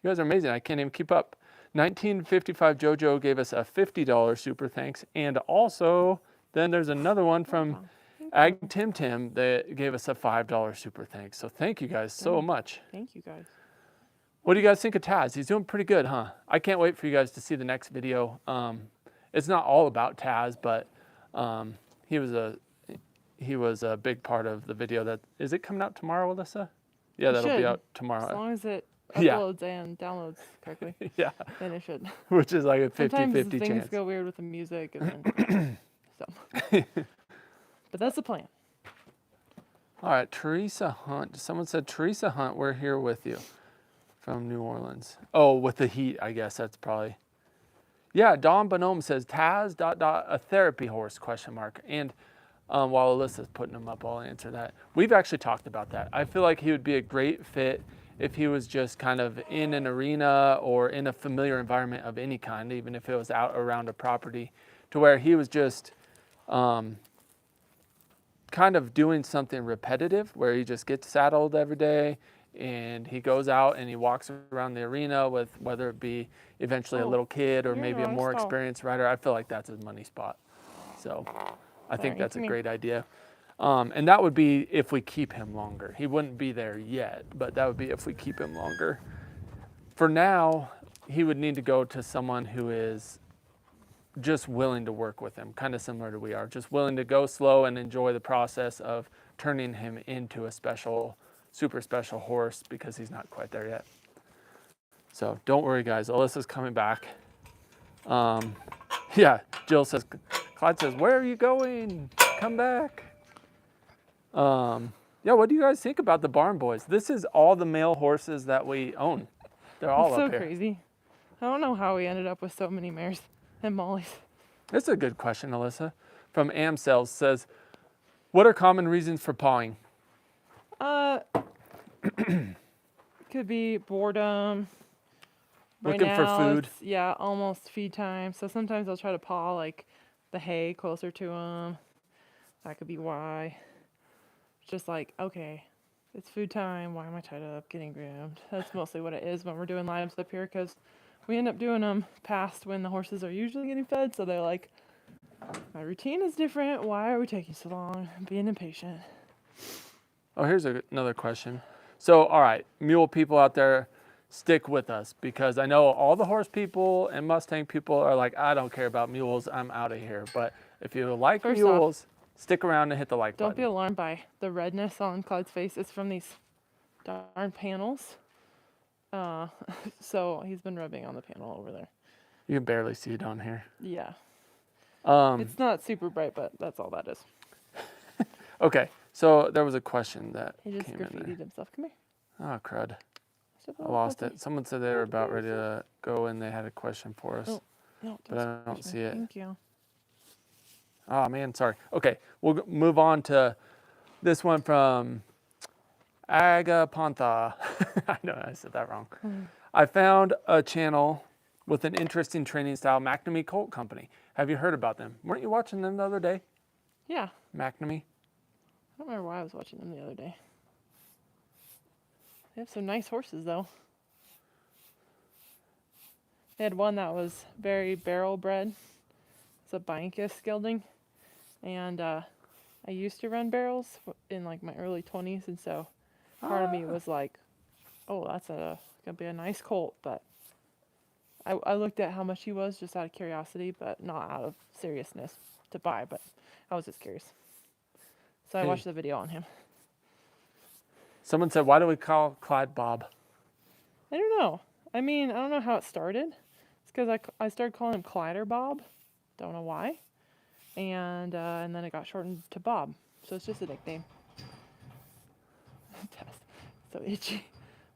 You guys are amazing. I can't even keep up. 1955 JoJo gave us a $50 super thanks. And also, then there's another one from Ag Tim Tim that gave us a $5 super thanks. So thank you guys so much. Thank you, guys. What do you guys think of Taz? He's doing pretty good, huh? I can't wait for you guys to see the next video. It's not all about Taz, but he was a big part of the video. Is it coming out tomorrow, Alyssa? Yeah, that'll be out tomorrow. As long as it Yeah. uploads and downloads correctly, Yeah, then it should. which is like a 50-50 Sometimes chance. things go weird with the music, and then but that's the plan. All right, Teresa Hunt. Someone said, Teresa Hunt, we're here with you from New Orleans. Oh, with the heat, I guess that's probably. Yeah, Don Bonhomme says, Taz ... a therapy horse, ? And While Alyssa's putting them up, I'll answer that. We've actually talked about that. I feel like he would be a great fit if he was just kind of in an arena or in a familiar environment of any kind, even if it was out around a property, to where he was just kind of doing something repetitive, where he just gets saddled every day and he goes out and he walks around the arena with, whether it be eventually a little kid or maybe a more experienced rider. I feel like that's his money spot. So I think that's a great idea. And that would be if we keep him longer. He wouldn't be there yet, but that would be if we keep him longer. For now, he would need to go to someone who is just willing to work with him, kind of similar to we are, just willing to go slow and enjoy the process of turning him into a special, super special horse, because he's not quite there yet. So don't worry, guys. Alyssa's coming back. Yeah, Jill says, Clyde says, where are you going? Come back. Yeah, what do you guys think about the Barn Boys? This is all the male horses that we own. They're all up here. So crazy. I don't know how we ended up with so many mares and mollies. That's a good question, Alyssa. From Amsels says, what are common reasons for pawing? Could be boredom. Looking for food. Yeah, almost feed time. So sometimes I'll try to paw like the hay closer to them. That could be why. Just like, okay, it's food time. Why am I tied up getting groomed? That's mostly what it is when we're doing lives up here, because we end up doing them past when the horses are usually getting fed. So they're like, my routine is different. Why are we taking so long? I'm being impatient. Oh, here's another question. So, all right, mule people out there, stick with us, because I know all the horse people and Mustang people are like, I don't care about mules. I'm out of here. But if you like mules, stick around and hit the like button. Don't be alarmed by the redness on Clyde's face. It's from these darn panels. So he's been rubbing on the panel over there. You can barely see it on here. Yeah. It's not super bright, but that's all that is. Okay, so there was a question that He just came in there. graffitied himself. Come here. Oh, crud. I lost it. Someone said they were about ready to go and they had a question for us. Oh, no, but I don't see it. Thank you. Oh, man, sorry. Okay, we'll move on to this one from Agapantha. I know I said that wrong. I found a channel with an interesting training style, McNamee Colt Company. Have you heard about them? Weren't you watching them the other day? Yeah. McNamee? I don't remember why I was watching them the other day. They have some nice horses, though. They had one that was very barrel bred. It's a Beinkus gelding. And I used to run barrels in like my early 20s. And so part of me was like, oh, that's going to be a nice colt. But I looked at how much he was just out of curiosity, but not out of seriousness to buy. But I was just curious. So I watched the video on him. Someone said, why do we call Clyde Bob? I don't know. I mean, I don't know how it started. It's because I started calling him Clyde or Bob. Don't know why. And then it got shortened to Bob. So it's just a nickname. Taz. So itchy.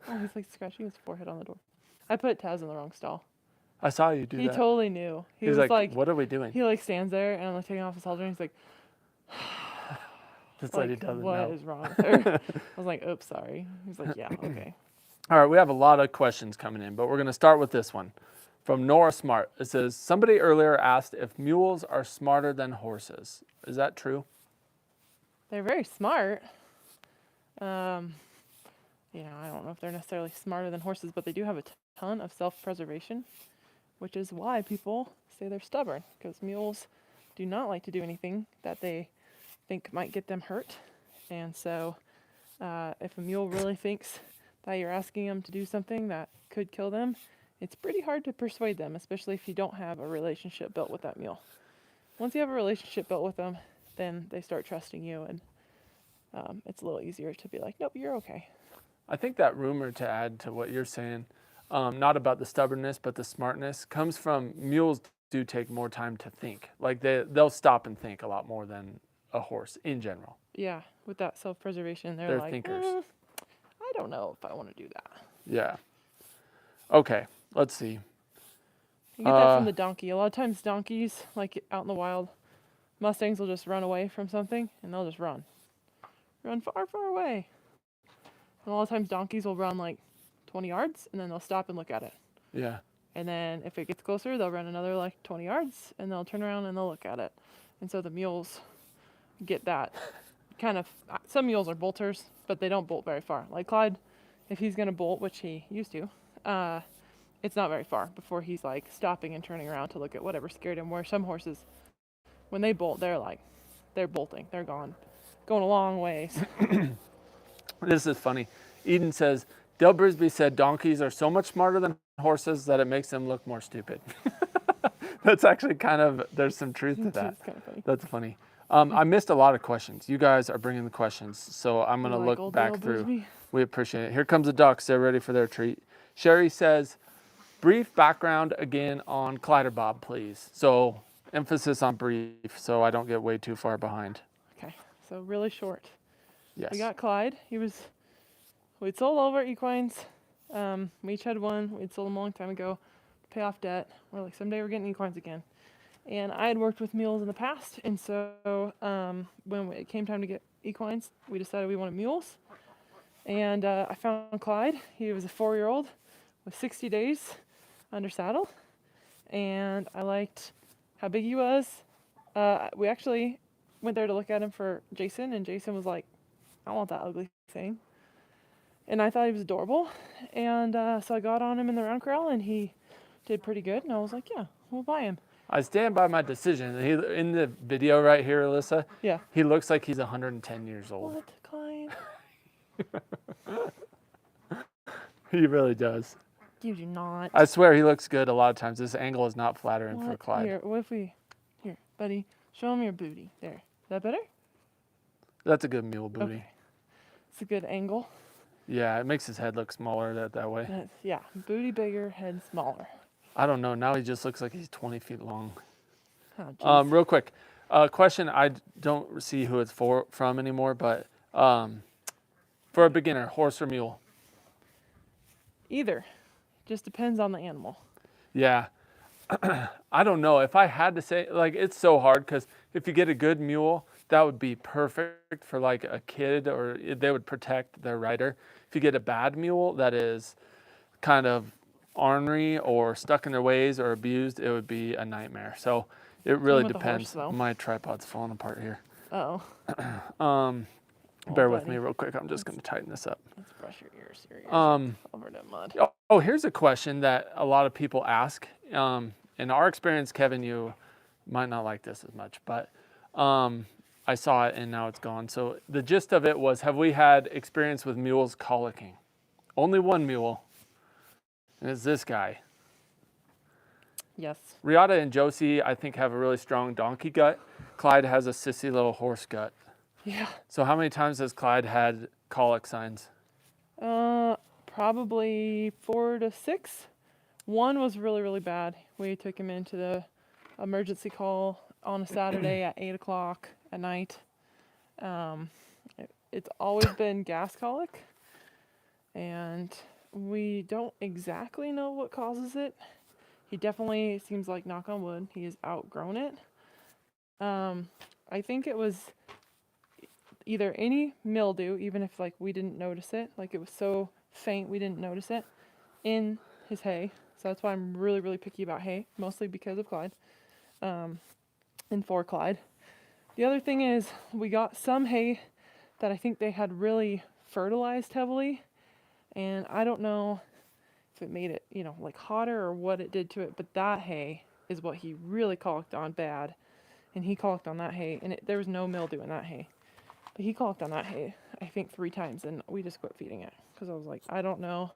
Oh, he's like scratching his forehead on the door. I put Taz in the wrong stall. I saw you do that. He totally knew. He was like, what are we doing? He like stands there and I'm like taking off his halter and he's like, this lady doesn't know. What is wrong with her? I was like, oops, sorry. He's like, yeah, okay. All right, we have a lot of questions coming in, but we're going to start with this one. From Nora Smart. It says, somebody earlier asked if mules are smarter than horses. Is that true? They're very smart. You know, I don't know if they're necessarily smarter than horses, but they do have a ton of self-preservation, which is why people say they're stubborn, because mules do not like to do anything that they think might get them hurt. And so if a mule really thinks that you're asking them to do something that could kill them, it's pretty hard to persuade them, especially if you don't have a relationship built with that mule. Once you have a relationship built with them, then they start trusting you, and it's a little easier to be like, nope, you're okay. I think that rumor, to add to what you're saying, not about the stubbornness, but the smartness, comes from mules do take more time to think. Like they'll stop and think a lot more than a horse in general. Yeah, with that self-preservation, they're like, thinkers. I don't know if I want to do that. Yeah. Okay, let's see. You get that from the donkey. A lot of times donkeys, like out in the wild, Mustangs will just run away from something, and they'll just run far, far away. And a lot of times donkeys will run like 20 yards, and then they'll stop and look at it. Yeah. And then if it gets closer, they'll run another like 20 yards, and they'll turn around and they'll look at it. And so the mules get that kind of. Some mules are bolters, but they don't bolt very far. Like Clyde, if he's gonna bolt, which he used to, it's not very far before he's like stopping and turning around to look at whatever scared him. Where some horses, when they bolt, they're bolting, they're going a long ways. This is funny. Eden says, Dale Brisby said donkeys are so much smarter than horses that it makes them look more stupid. That's actually there's some truth to that. It's kind of funny. That's funny. I missed a lot of questions. You guys are bringing the questions, so I'm going to Like look old back Dale through. Brisby? We appreciate it. Here comes the ducks. They're ready for their treat. Sherry says, brief background again on Clyde or Bob, please. So emphasis on brief so I don't get way too far behind. Okay, so really short. Yes. We got Clyde. We'd sold all of our equines. We each had one. We'd sold them a long time ago to pay off debt. We're like, someday we're getting equines again. And I had worked with mules in the past. And so when it came time to get equines, we decided we wanted mules. And I found Clyde. He was a 4-year-old with 60 days under saddle. And I liked how big he was. We actually went there to look at him for Jason. And Jason was like, I want that ugly thing. And I thought he was adorable. And so I got on him in the round corral, and he did pretty good. And I was like, yeah, we'll buy him. I stand by my decision. In the video right here, Alyssa, Yeah. he looks like he's 110 years old. What, Clyde? He really does. You do not. I swear he looks good a lot of times. This angle is not flattering for What? Clyde. Here, what if we... Here, buddy, show him your booty. There. Is that better? That's a good mule booty. Okay. It's a good angle. Yeah, it makes his head look smaller that way. Yeah, booty bigger, head smaller. I don't know. Now he just looks like he's 20 feet long. Oh, jeez. Real quick, question. I don't see who it's from anymore, but for a beginner, horse or mule? Either. Just depends on the animal. Yeah. I don't know. If I had to say, like, it's so hard because if you get a good mule, that would be perfect for like a kid, or they would protect their rider. If you get a bad mule that is kind of ornery or stuck in their ways or abused, it would be a nightmare. So it really with the horse, depends. though. My tripod's falling apart here. Uh-oh. Bear with buddy. me real quick. I'm just going to tighten this up. Let's brush your ears. Your ears are covered in mud. Oh, here's a question that a lot of people ask. In our experience, Kevin, you might not like this as much, but I saw it and now it's gone. So the gist of it was, have we had experience with mules colicking? Only one mule, and it's this guy. Yes. Riata and Josie, I think, have a really strong donkey gut. Clyde has a sissy little horse gut. Yeah. So how many times has Clyde had colic signs? Probably 4 to 6. One was really, really bad. We took him into the emergency call on a Saturday at 8 o'clock at night. It's always been gas colic, and we don't exactly know what causes it. He definitely seems like, knock on wood, he has outgrown it. I think it was either any mildew, even if like we didn't notice it, like it was so faint we didn't notice it, in his hay. So that's why I'm really, really picky about hay, mostly because of Clyde, and for Clyde. The other thing is we got some hay that I think they had really fertilized heavily, and I don't know if it made it, like hotter or what it did to it, but that hay is what he really colicked on bad, and he colicked on that hay, and there was no mildew in that hay. But he colicked on that hay, I think 3 times, and we just quit feeding it. Because I was like, I don't know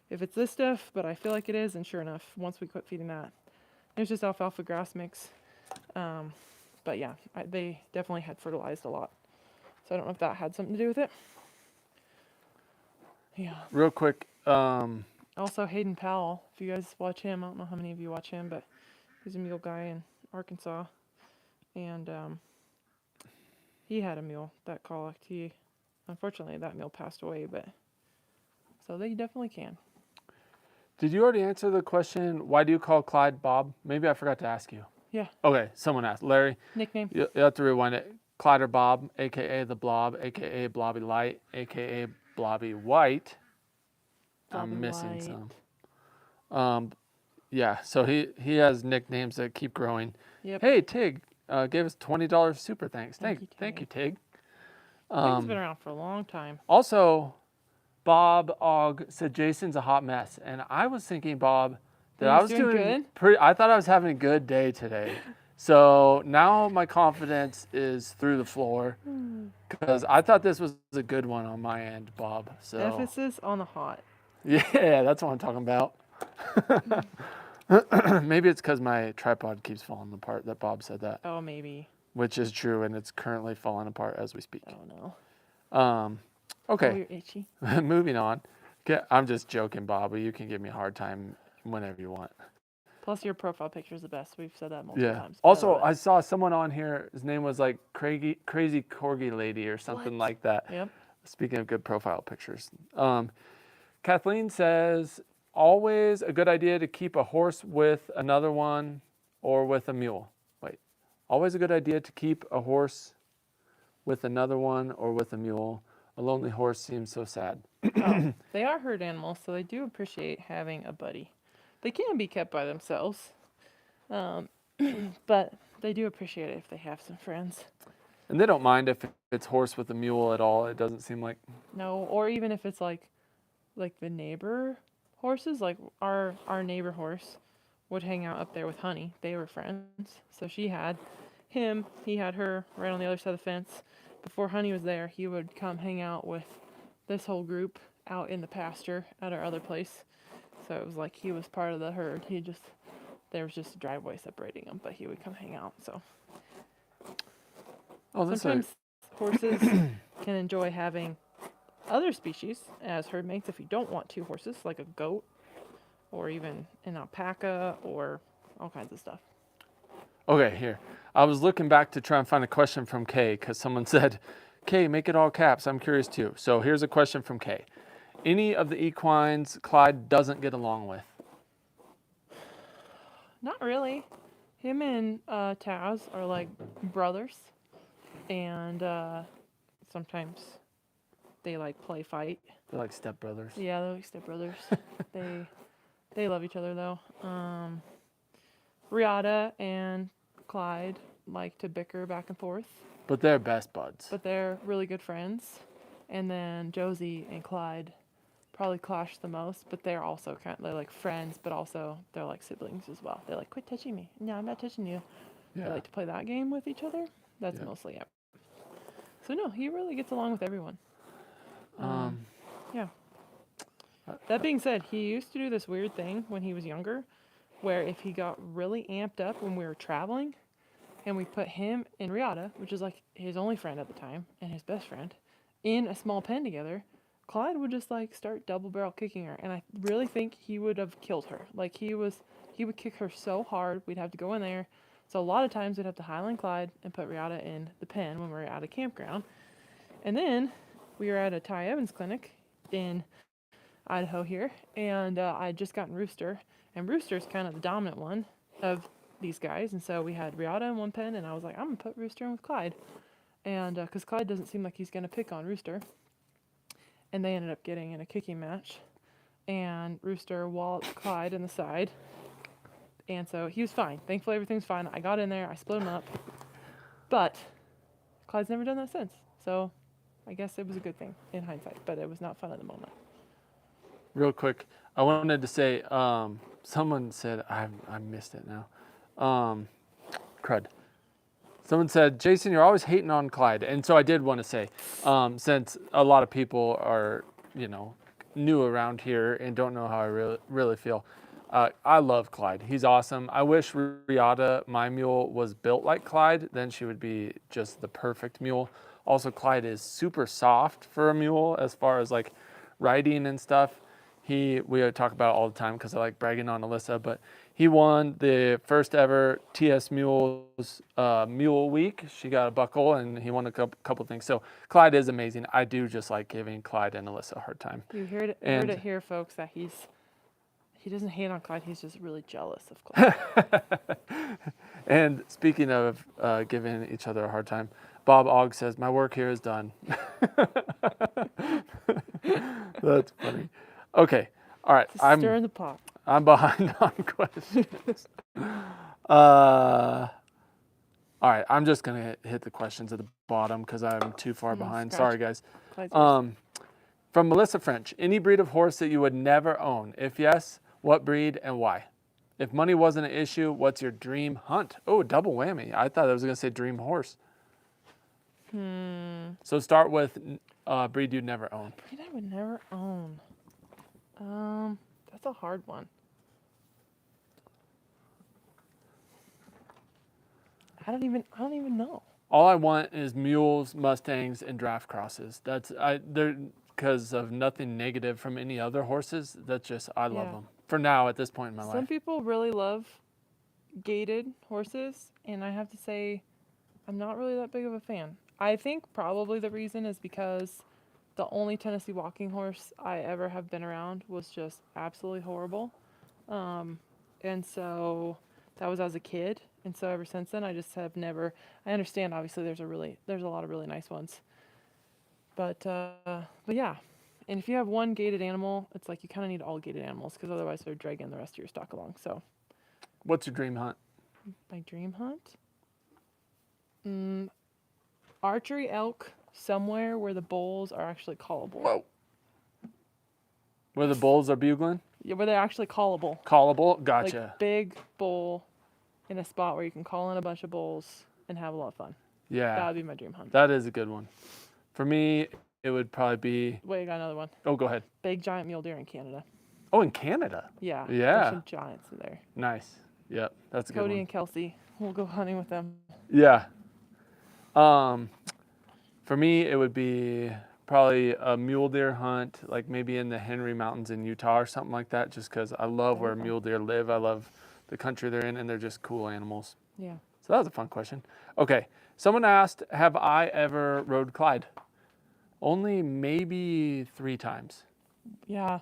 if it's this stuff, but I feel like it is. And sure enough, once we quit feeding that, it was just alfalfa grass mix. But yeah, they definitely had fertilized a lot. So I don't know if that had something to do with it. Yeah. Real quick. Also, Hayden Powell, if you guys watch him, I don't know how many of you watch him, but he's a mule guy in Arkansas. And he had a mule that colicked. Unfortunately, that mule passed away, but so they definitely can. Did you already answer the question, why do you call Clyde Bob? Maybe I forgot to ask you. Yeah. Okay, someone asked. Larry, Nickname. you have to rewind it. Clyde or Bob, a.k.a. the Blob, a.k.a. Blobby Light, a.k.a. Blobby White. Blobby I'm missing White. some. Yeah, so he has nicknames that keep growing. Yep. Hey, Tig gave us $20 super thanks. Thank you, Tig. Tig's been around for a long time. Also, Bob Og said Jason's a hot mess, and I was thinking, Bob, that I was doing good? I thought I was having a good day today. So now my confidence is through the floor because I thought this was a good one on my end, Bob. So Emphasis on the hot. yeah, that's what I'm talking about. Maybe it's because my tripod keeps falling apart that Bob said that. Oh, maybe. Which is true, and it's currently falling apart as we speak. Oh, no. Okay. Oh, you're itchy. Moving on. I'm just joking, Bob. You can give me a hard time whenever you want. Plus, your profile picture is the best. We've said that multiple times. Also, I saw someone on here. His name was like Crazy Corgi Lady or something like that. Yep. Speaking of good profile pictures. Kathleen says, always a good idea to keep a horse with another one or with a mule. Wait. Always a good idea to keep a horse with another one or with a mule. A lonely horse seems so sad. Oh, they are herd animals, so they do appreciate having a buddy. They can be kept by themselves, but they do appreciate it if they have some friends. And they don't mind if it's horse with a mule at all. It doesn't seem like. No, or even if it's like the neighbor horses, like our neighbor horse would hang out up there with Honey. They were friends, so she had him, he had her right on the other side of the fence. Before Honey was there, he would come hang out with this whole group out in the pasture at our other place. So it was like he was part of the herd. There was just a driveway separating them, but he would come hang out. So sometimes horses can enjoy having other species as herd mates if you don't want two horses, like a goat or even an alpaca or all kinds of stuff. Okay, here. I was looking back to try and find a question from Kay because someone said, Kay, make it all caps. I'm curious too. So here's a question from Kay. Any of the equines Clyde doesn't get along with? Not really. Him and Taz are like brothers, and sometimes they like play fight. They're like stepbrothers. Yeah, they're like stepbrothers. They love each other though. Riata and Clyde like to bicker back and forth. But they're best buds. But they're really good friends. And then Josie and Clyde probably clash the most, but they're also they're like friends, but also they're like siblings as well. They're like, quit touching me. No, I'm not touching you. Yeah. They like to play that game with each other. That's mostly it. So no, he really gets along with everyone. Yeah. That being said, he used to do this weird thing when he was younger, where if he got really amped up when we were traveling, and we put him and Riata, which is like his only friend at the time, and his best friend, in a small pen together, Clyde would just like start double barrel kicking her, and I really think he would have killed her. Like he would kick her so hard, we'd have to go in there. So a lot of times we'd have to Highline Clyde and put Riata in the pen when we were at a campground. And then we were at a Ty Evans clinic in Idaho here, and I had just gotten Rooster, and Rooster's kind of the dominant one of these guys, and so we had Riata in one pen, and I was like, I'm gonna put Rooster in with Clyde, and because Clyde doesn't seem like he's gonna pick on Rooster, and they ended up getting in a kicking match, and Rooster walloped Clyde in the side, and so he was fine. Thankfully, everything's fine. I got in there, I split him up, but Clyde's never done that since, so I guess it was a good thing in hindsight, but it was not fun at the moment. Real quick, I wanted to say, someone said, I missed it now. Crud. Someone said, Jason, you're always hating on Clyde. And so I did want to say, since a lot of people are, new around here and don't know how I really feel, I love Clyde. He's awesome. I wish Riata, my mule, was built like Clyde. Then she would be just the perfect mule. Also, Clyde is super soft for a mule as far as like riding and stuff. We talk about it all the time because I like bragging on Alyssa, but he won the first ever TS Mules Mule Week. She got a buckle and he won a couple things. So Clyde is amazing. I do just like giving Clyde and Alyssa a hard time. You heard it here, folks, that He doesn't hate on Clyde. He's just really jealous of Clyde. And speaking of giving each other a hard time, Bob Ogg says, my work here is done. That's funny. Okay. All right. Stir in the pot. I'm behind on questions. All right. I'm just going to hit the questions at the bottom because I'm too far behind. Scratch. Sorry, guys. Clyde's yours. From Melissa French, any breed of horse that you would never own? If yes, what breed and why? If money wasn't an issue, what's your dream hunt? Oh, double whammy. I thought I was going to say dream horse. So start with breed you'd never own. Breed I would never own. That's a hard one. I don't even know. All I want is mules, Mustangs, and draft crosses. They're because of nothing negative from any other horses. That's just I love them for now at this point in my life. Some people really love gaited horses, and I have to say, I'm not really that big of a fan. I think probably the reason is because the only Tennessee walking horse I ever have been around was just absolutely horrible, and so that was as a kid. And so ever since then, I just have never. I understand, obviously, there's a lot of really nice ones, but yeah. And if you have one gated animal, it's like you kind of need all gated animals because otherwise they're dragging the rest of your stock along. So, what's your dream hunt? my dream hunt, archery elk somewhere where the bulls are actually callable. Whoa. Where the bulls are bugling? Yeah, where they're actually callable. Callable? Gotcha. Like big bull in a spot where you can call in a bunch of bulls and have a lot of fun. Yeah. That would be my dream hunt. That is a good one. For me, it would probably be... Wait, I got another one. Oh, go ahead. Big giant mule deer in Canada. Oh, in Canada? Yeah. Yeah. There's some giants in there. Nice. Yep, that's a good Cody one. and Kelsey. We'll go hunting with them. Yeah. For me, it would be probably a mule deer hunt, like maybe in the Henry Mountains in Utah or something like that, just because I love where mule deer live. I love the country they're in, and they're just cool animals. Yeah. So that was a fun question. Okay, someone asked, have I ever rode Clyde? Only maybe 3 times. Yeah.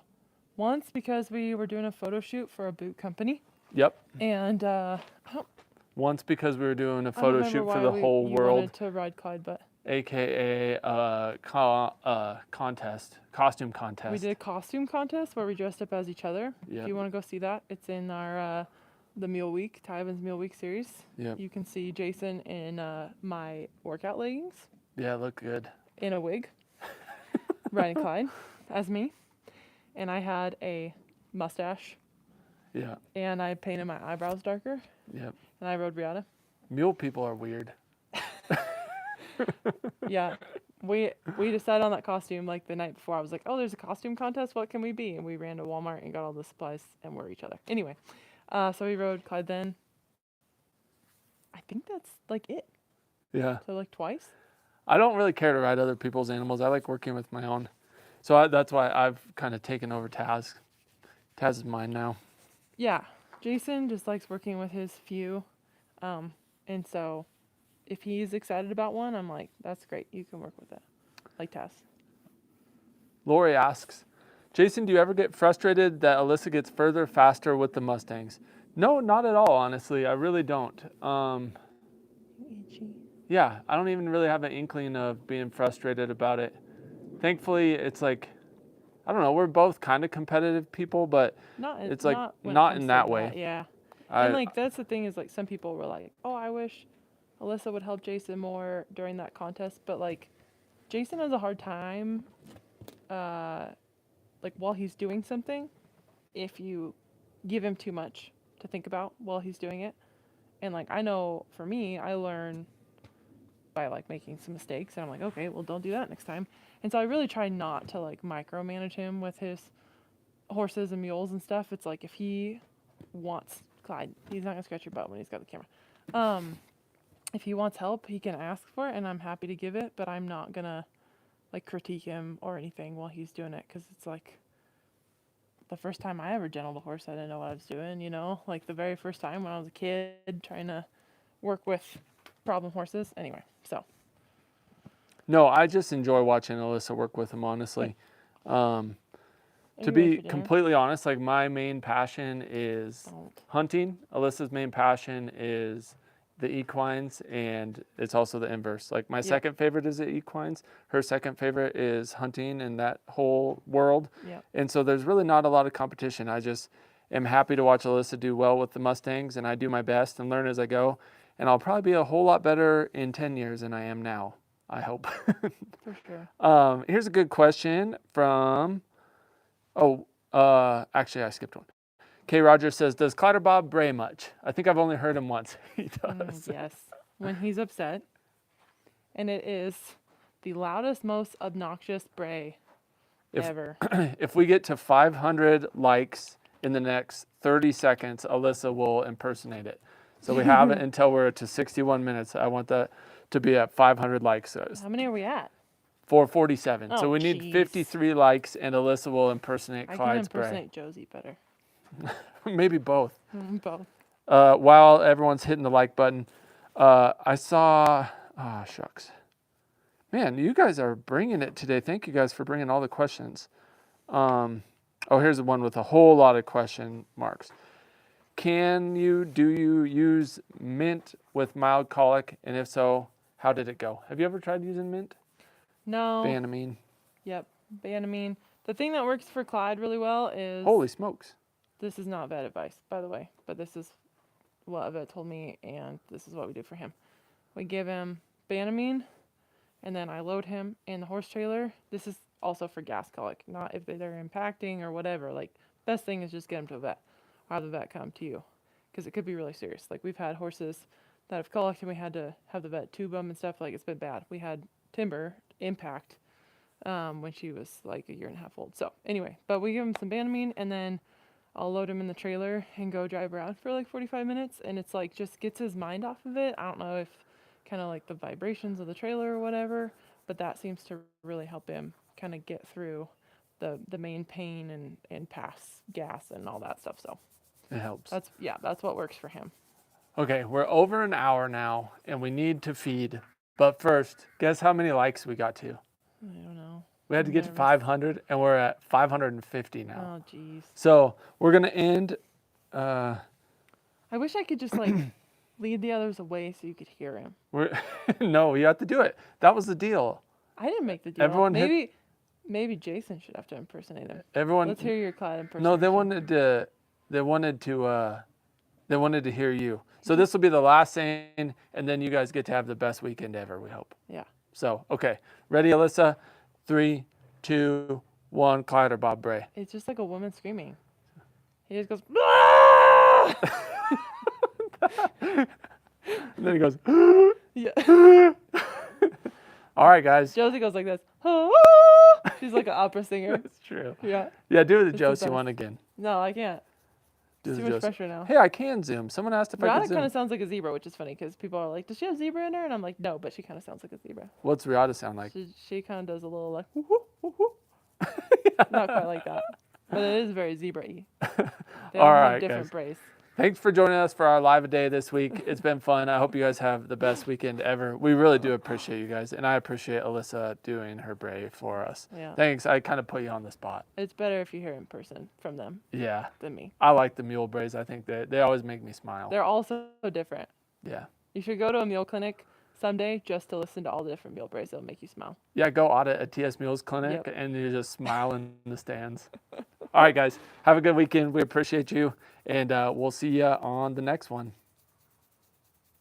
Once because we were doing a photo shoot for a boot company. Yep. And Once because we were doing a I don't photo remember shoot for why the whole you world, wanted to ride Clyde, but aka contest, costume contest. we did a costume contest where we dressed up as each other. Yep. If you want to go see that, it's in our the Mule Week, Ty Evans Mule Week series. Yep. You can see Jason in my workout leggings Yeah, look good. in a wig, riding Clyde as me, and I had a mustache. Yeah. And I painted my eyebrows darker. Yep. And I rode Riata. Mule people are weird. Yeah. We decided on that costume like the night before. I was like, oh, there's a costume contest. What can we be? And we ran to Walmart and got all the supplies and were each other. Anyway, so we rode Clyde then. I think that's like it. Yeah. So like twice. I don't really care to ride other people's animals. I like working with my own. So that's why I've kind of taken over Taz. Taz is mine now. Yeah. Jason just likes working with his few. And so if he's excited about one, I'm like, that's great. You can work with it. Like Taz. Lori asks, Jason, do you ever get frustrated that Alyssa gets further faster with the Mustangs? No, not at all, honestly. I really don't. Yeah, I don't even really have an inkling of being frustrated about it. Thankfully, it's like, I don't know, we're both kind of competitive people, but it's like not in that way. Yeah. And like that's the thing is like some people were like, oh, I wish Alyssa would help Jason more during that contest, but like Jason has a hard time like while he's doing something if you give him too much to think about while he's doing it. And like I know for me, I learn by like making some mistakes and I'm like, okay, well don't do that next time. And so I really try not to like micromanage him with his horses and mules and stuff. It's like if he wants Clyde, he's not gonna scratch your butt when he's got the camera. If he wants help, he can ask for it and I'm happy to give it, but I'm not gonna like critique him or anything while he's doing it, because it's like the first time I ever gentled a horse, I didn't know what I was doing, you know, like the very first time when I was a kid trying to work with problem horses. Anyway, so. No, I just enjoy watching Alyssa work with him, honestly. And Are To you ready be for dinner? completely honest, like my main passion is Don't. hunting. Alyssa's main passion is the equines, and it's also the inverse. Like my Yep. second favorite is the equines. Her second favorite is hunting and that whole world. Yep. And so there's really not a lot of competition. I just am happy to watch Alyssa do well with the Mustangs, and I do my best and learn as I go. And I'll probably be a whole lot better in 10 years than I am now, I hope. For sure. Here's a good question from, actually I skipped one. K. Rogers says, does Clatterbob bray much? I think I've only heard him once. He does. Yes. When he's upset. And it is the loudest, most obnoxious bray ever. If we get to 500 likes in the next 30 seconds, Alyssa will impersonate it. So we have it until we're to 61 minutes. I want that to be at 500 likes. How many are we at? 447. So Oh, we need jeez. 53 likes, and Alyssa will impersonate I can Clyde's bray. impersonate Josie better. Maybe both. Both. While everyone's hitting the like button, I saw, shucks. Man, you guys are bringing it today. Thank you guys for bringing all the questions. Here's the one with a whole lot of question marks. Do you use mint with mild colic? And if so, how did it go? Have you ever tried using mint? No. Banamine. Yep. Banamine. The thing that works for Clyde really well is... Holy smokes. This is not vet advice, by the way, but this is what a vet told me, and this is what we do for him. We give him Banamine, and then I load him in the horse trailer. This is also for gas colic, not if they're impacting or whatever. Like, best thing is just get him to a vet, or have the vet come to you, because it could be really serious. Like, we've had horses that have colic, and we had to have the vet tube them and stuff. Like, it's been bad. We had Timber impact when she was like a year and a half old. So anyway, but we give him some Banamine, and then I'll load him in the trailer and go drive around for like 45 minutes, and it's like just gets his mind off of it. I don't know if kind of like the vibrations of the trailer or whatever, but that seems to really help him kind of get through the main pain and pass gas and all that stuff. So It helps. that's what works for him. Okay, we're over an hour now, and we need to feed. But first, guess how many likes we got to? I don't know. We had to get to 500, and we're at 550 now. Oh, jeez. So we're going to end. I wish I could just like lead the others away so you could hear him. No, you have to do it. That was the deal. I didn't make the deal. Everyone maybe Jason should have to impersonate him. Everyone. Let's hear your Clyde impersonation. No, they wanted to hear you. So this will be the last saying, and then you guys get to have the best weekend ever, we hope. Yeah. So, okay. Ready, Alyssa? 3, 2, 1, Clyde or Bob Bray. It's just like a woman screaming. He just goes, "Ah!" And then he goes, Yeah. all right, guys. Josie goes like this. "Ah!" She's like an opera singer. That's true. Yeah. Yeah, do the the Josie best. one again. No, I can't. Do It's the too much Josie. pressure now. Hey, I can zoom. Someone asked if I Rihanna could zoom. kind of sounds like a zebra, which is funny because people are like, does she have zebra in her? And I'm like, no, but she kind of sounds like a zebra. What's Rihanna sound like? She kind of does a little like, whoo, whoo, whoo, whoo. Not quite like that. But it is very zebra-y. They all All have right, different guys. brays. Thanks for joining us for our live a day this week. It's been fun. I hope you guys have the best weekend ever. We really do appreciate you guys, and I appreciate Alyssa doing her bray for us. Yeah. Thanks. I kind of put you on the spot. It's better if you hear in person from them Yeah. than me. I like the mule brays. I think they always make me smile. They're all so different. Yeah. You should go to a mule clinic someday just to listen to all the different mule brays. They'll make you smile. Yeah, go audit a TS Mules clinic, Yep. and you just smile in the stands. All right, guys. Have a good weekend. We appreciate you, and we'll see you on the next one.